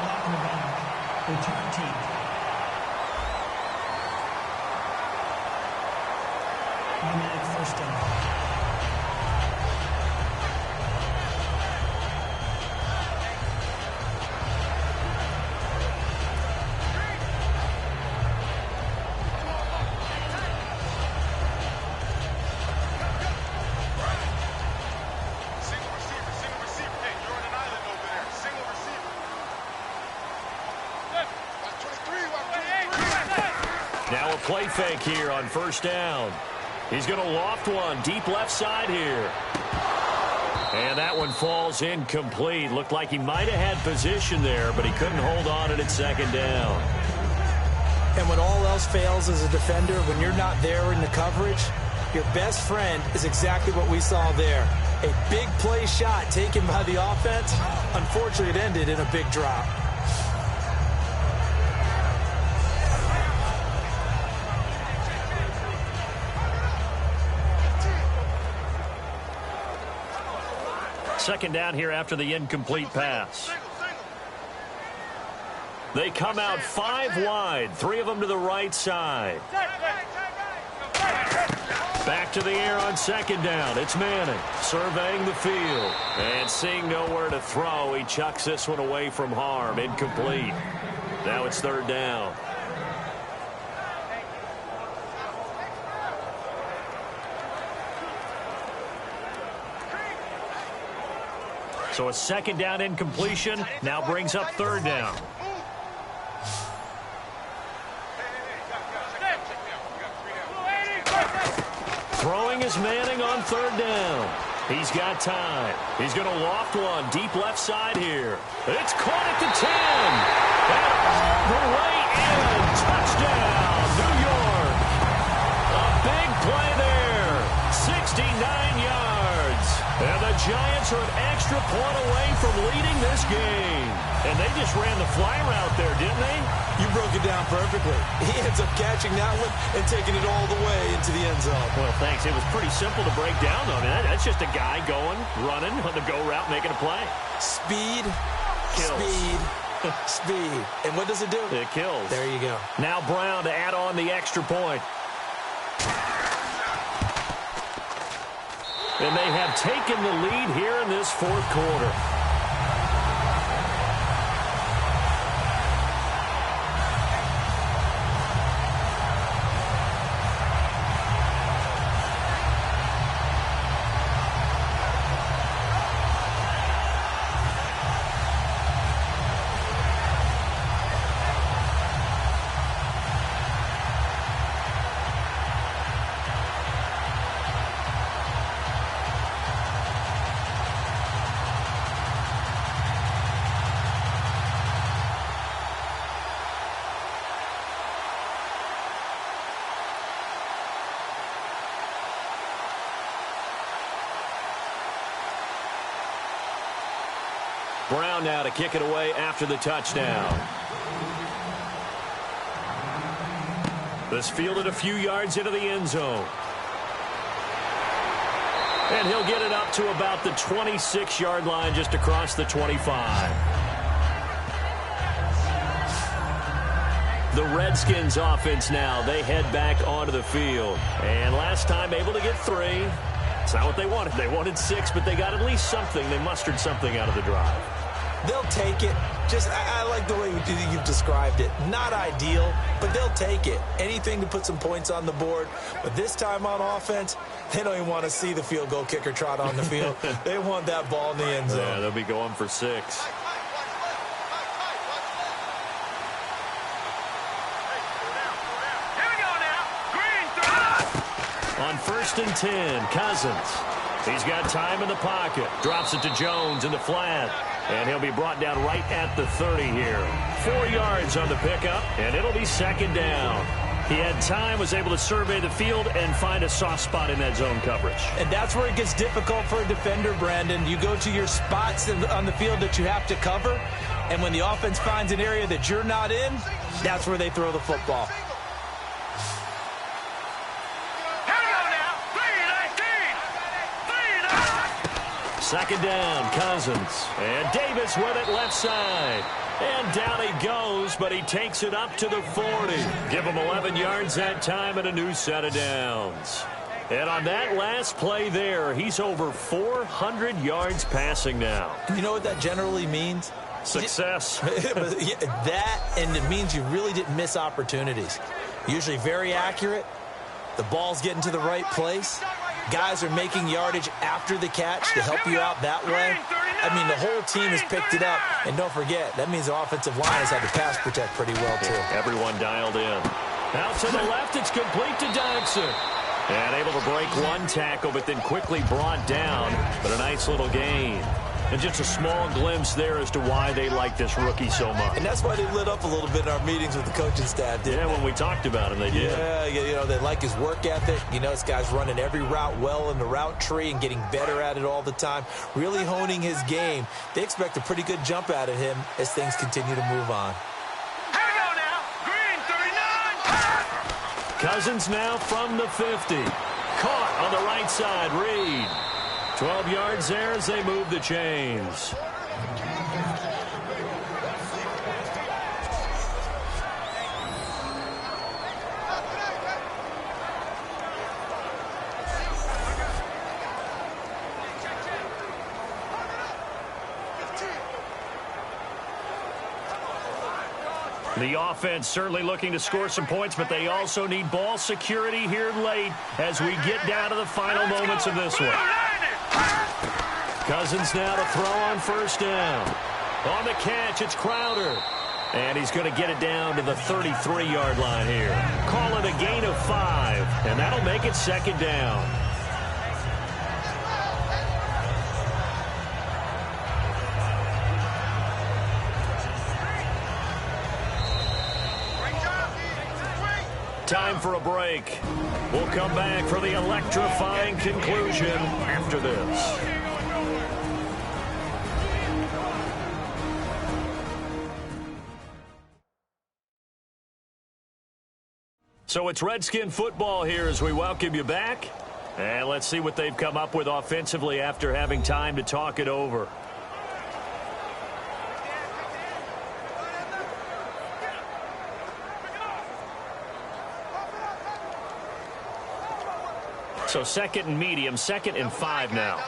block in the back. Return team. Automatic first down. Now a play fake here on first down. He's going to loft one deep left side here. And that one falls incomplete. Looked like he might have had position there, but he couldn't hold on at second down. And when all else fails as a defender, when you're not there in the coverage, your best friend is exactly what we saw there. A big play shot taken by the offense. Unfortunately, it ended in a big drop. Second down here after the incomplete pass. They come out 5 wide, 3 of them to the right side. Back to the air on second down. It's Manning surveying the field. And seeing nowhere to throw, he chucks this one away from harm. Incomplete. Now it's third down. So a second down incompletion now brings up third down. Throwing is Manning on third down. He's got time. He's going to loft one deep left side here. It's caught at the 10. And all the way in. Touchdown, New York. A big play there. 69 yards. And the Giants are an extra point away from leading this game. And they just ran the fly route there, didn't they? You broke it down perfectly. He ends up catching that one and taking it all the way into the end zone. Well, thanks. It was pretty simple to break down, though. I mean, that's just a guy going, running on the go route, making a play. Speed, kills. Speed, speed. And what does it do? It kills. There you go. Now Brown to add on the extra point. And they have taken the lead here in this fourth quarter. Brown now to kick it away after the touchdown. This fielded a few yards into the end zone. And he'll get it up to about the 26-yard line, just across the 25. The Redskins offense now, they head back onto the field. And last time able to get 3. It's not what they wanted. They wanted 6, but they got at least something. They mustered something out of the drive. They'll take it. I like the way you've described it. Not ideal, but they'll take it. Anything to put some points on the board. But this time on offense, they don't even want to see the field goal kicker trot on the field. They want that ball in the end zone. Yeah, they'll be going for 6. On 1st and 10, Cousins. He's got time in the pocket. Drops it to Jones in the flat. And he'll be brought down right at the 30 here. 4 yards on the pickup, and it'll be 2nd down. He had time, was able to survey the field and find a soft spot in that zone coverage. And that's where it gets difficult for a defender, Brandon. You go to your spots on the field that you have to cover, and when the offense finds an area that you're not in, that's where they throw the football. 2nd down, Cousins. And Davis with it left side. And down he goes, but he takes it up to the 40. Give him 11 yards that time and a new set of downs. And on that last play there, he's over 400 yards passing now. You know what that generally means? Success. That, and it means you really didn't miss opportunities. Usually very accurate. The ball's getting to the right place. Guys are making yardage after the catch to help you out that way. I mean, the whole team has picked it up. And don't forget, that means the offensive line has had to pass protect pretty well, too. Everyone dialed in. Out to the left, it's complete to Dodson. And able to break one tackle, but then quickly brought down. But a nice little gain. And just a small glimpse there as to why they like this rookie so much. And that's why they lit up a little bit in our meetings with the coaching staff, didn't they? When we talked about him, they did. Yeah, you know, they like his work ethic. You know, this guy's running every route well in the route tree and getting better at it all the time, really honing his game. They expect a pretty good jump out of him as things continue to move on. Hang on now. Green 39. Cousins now from the 50. Caught on the right side, Reed. 12 yards there as they move the chains. The offense certainly looking to score some points, but they also need ball security here late as we get down to the final moments of this one. Cousins now to throw on 1st down. On the catch, it's Crowder. And he's going to get it down to the 33-yard line here. Call it a gain of 5, and that'll make it 2nd down. Time for a break. We'll come back for the electrifying conclusion after this. So it's Redskin football here as we welcome you back. And let's see what they've come up with offensively after having time to talk it over. So 2nd and medium, 2nd and 5 now.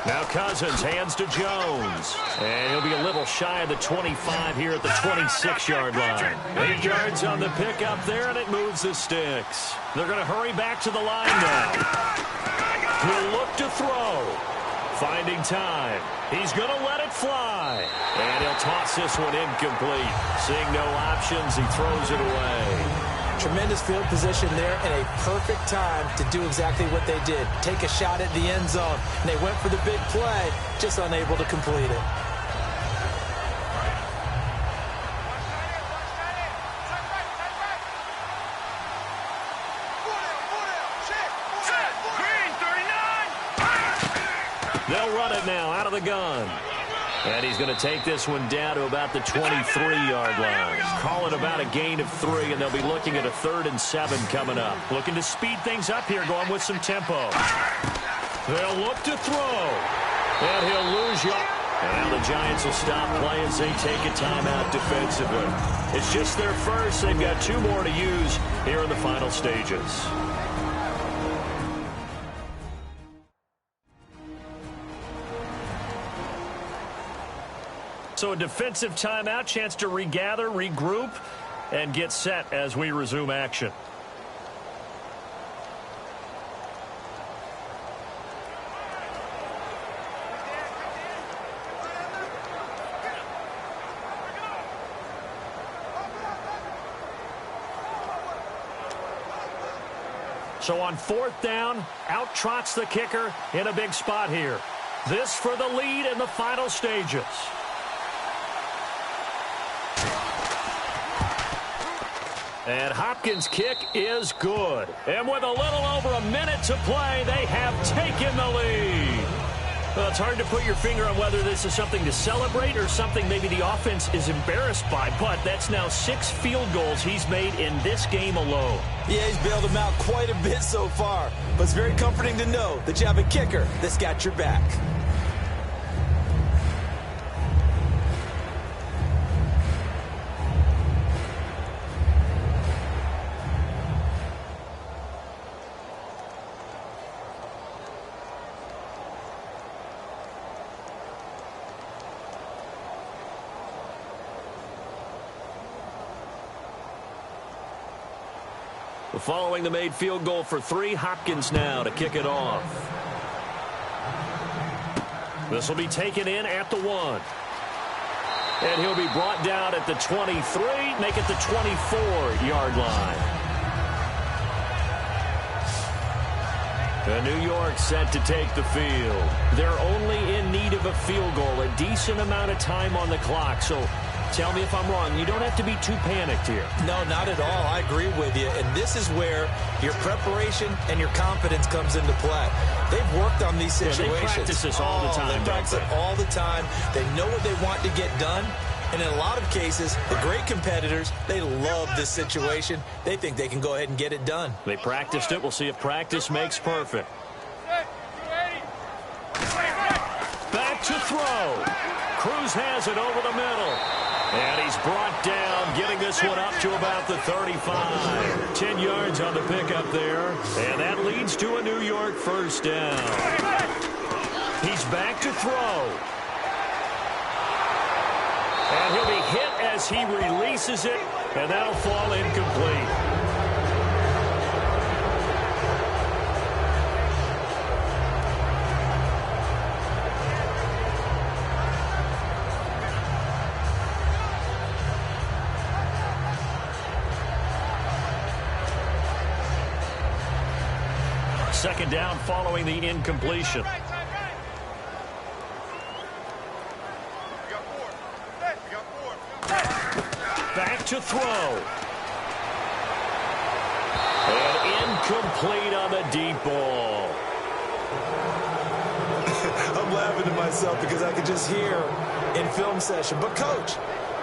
Now Cousins hands to Jones. And he'll be a little shy of the 25 here at the 26-yard line. 8 yards on the pickup there, and it moves the sticks. They're going to hurry back to the line now. He'll look to throw. Finding time. He's going to let it fly. And he'll toss this one incomplete. Seeing no options, he throws it away. Tremendous field position there and a perfect time to do exactly what they did. Take a shot at the end zone. And they went for the big play, just unable to complete it. They'll run it now out of the gun. And he's going to take this one down to about the 23-yard line. Calling about a gain of 3, and they'll be looking at a 3rd and 7 coming up. Looking to speed things up here, going with some tempo. They'll look to throw. And he'll lose you. And now the Giants will stop play as they take a timeout defensively. It's just their first. They've got 2 more to use here in the final stages. So a defensive timeout, chance to regather, regroup, and get set as we resume action. So on 4th down, out trots the kicker in a big spot here. This for the lead in the final stages. And Hopkins' kick is good. And with a little over a minute to play, they have taken the lead. Well, it's hard to put your finger on whether this is something to celebrate or something maybe the offense is embarrassed by, but that's now 6 field goals he's made in this game alone. Yeah, he's bailed them out quite a bit so far, but it's very comforting to know that you have a kicker that's got your back. Following the made field goal for 3, Hopkins now to kick it off. This will be taken in at the 1. And he'll be brought down at the 23, make it the 24-yard line. And New York set to take the field. They're only in need of a field goal, a decent amount of time on the clock, so tell me if I'm wrong. You don't have to be too panicked here. No, not at all. I agree with you. And this is where your preparation and your confidence comes into play. They've worked on these situations. Yeah, they practice this all the time. They practice it all the time. They know what they want to get done. And in a lot of cases, the great competitors, they love this situation. They think they can go ahead and get it done. They practiced it. We'll see if practice makes perfect. Back to throw. Cruz has it over the middle. And he's brought down, getting this one up to about the 35. 10 yards on the pickup there. And that leads to a New York first down. He's back to throw. And he'll be hit as he releases it, and that'll fall incomplete. Second down following the incompletion. Back to throw. And incomplete on the deep ball. I'm laughing to myself because I could just hear in film session. But, Coach,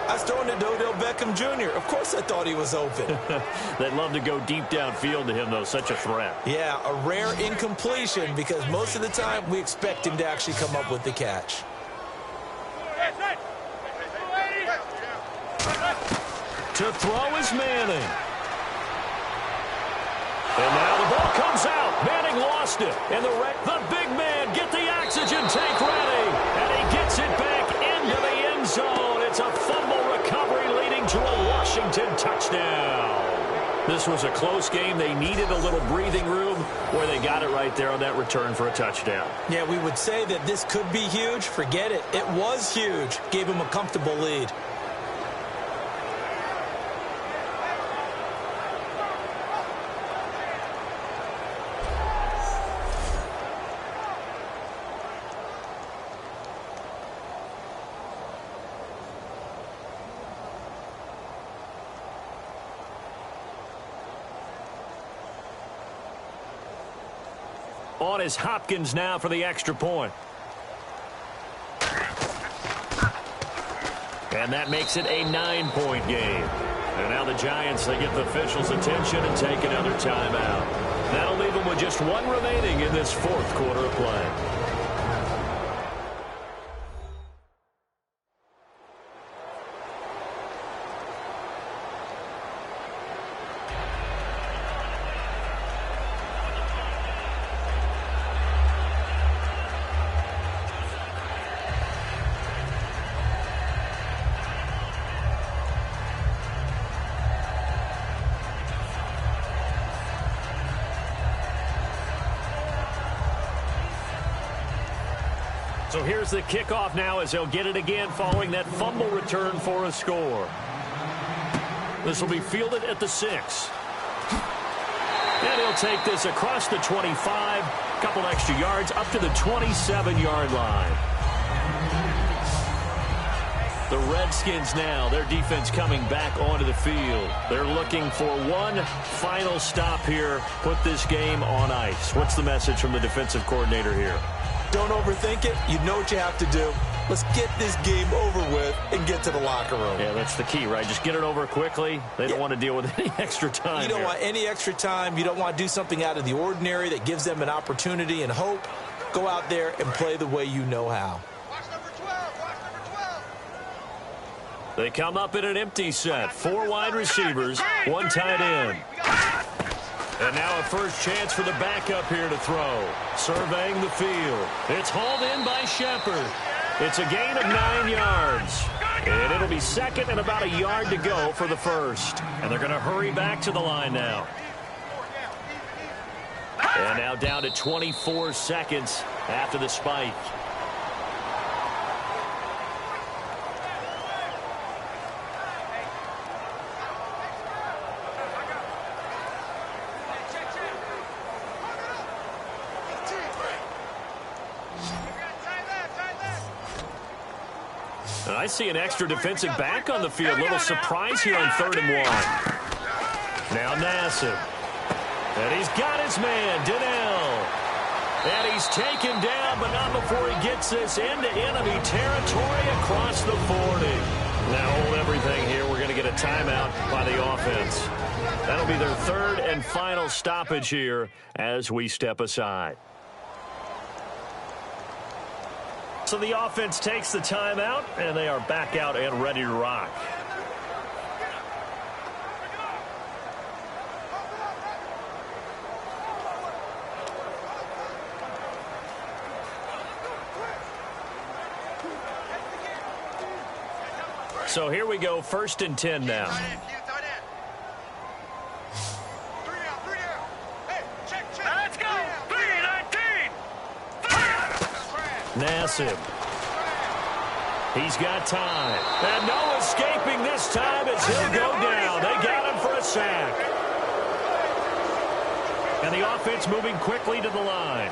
I was throwing to Odell Beckham Jr. Of course I thought he was open. They'd love to go deep downfield to him, though. Such a threat. Yeah, a rare incompletion because most of the time we expect him to actually come up with the catch. To throw is Manning. And now the ball comes out. Manning lost it. And the big man, get the oxygen tank ready. And he gets it back into the end zone. It's a fumble recovery leading to a Washington touchdown. This was a close game. They needed a little breathing room where they got it right there on that return for a touchdown. Yeah, we would say that this could be huge. Forget it. It was huge. Gave him a comfortable lead. On is Hopkins now for the extra point. And that makes it a 9-point game. And now the Giants, they get the officials' attention and take another timeout. That'll leave them with just one remaining in this fourth quarter of play. So here's the kickoff now as they'll get it again following that fumble return for a score. This will be fielded at the 6. And he'll take this across the 25, a couple extra yards up to the 27-yard line. The Redskins now, their defense coming back onto the field. They're looking for one final stop here, put this game on ice. What's the message from the defensive coordinator here? Don't overthink it. You know what you have to do. Let's get this game over with and get to the locker room. Yeah, that's the key, right? Just get it over quickly. They don't want to deal with any extra time. You don't want any extra time. You don't want to do something out of the ordinary that gives them an opportunity and hope. Go out there and play the way you know how. Watch number 12. Watch number 12. They come up in an empty set. 4 wide receivers, 1 tight end. And now a first chance for the backup here to throw. Surveying the field. It's hauled in by Shepard. It's a gain of 9 yards. And it'll be second and about a yard to go for the first. And they're going to hurry back to the line now. And now down to 24 seconds after the spike. And I see an extra defensive back on the field. A little surprise here on 3rd and 1. Now Nassib. And he's got his man, Donnell. And he's taken down, but not before he gets this into enemy territory across the 40. Now hold everything here. We're going to get a timeout by the offense. That'll be their 3rd and final stoppage here as we step aside. So the offense takes the timeout, and they are back out and ready to rock. So here we go, 1st and 10 now. Nassib. He's got time. And no escaping this time as he'll go down. They got him for a sack. And the offense moving quickly to the line.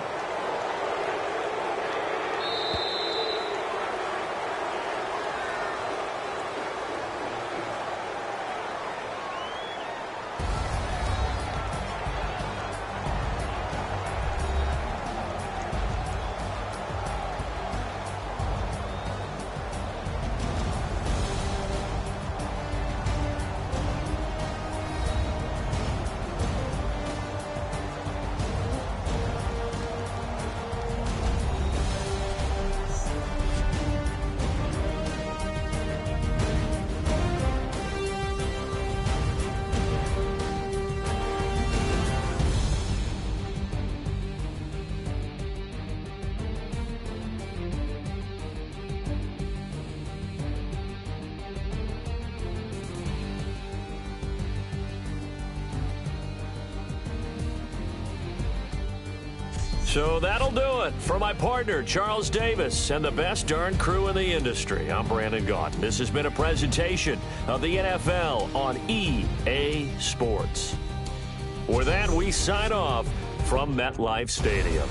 So that'll do it. For my partner, Charles Davis, and the best darn crew in the industry, I'm Brandon Gaunt. This has been a presentation of the NFL on EA Sports. With that, we sign off from MetLife Stadium.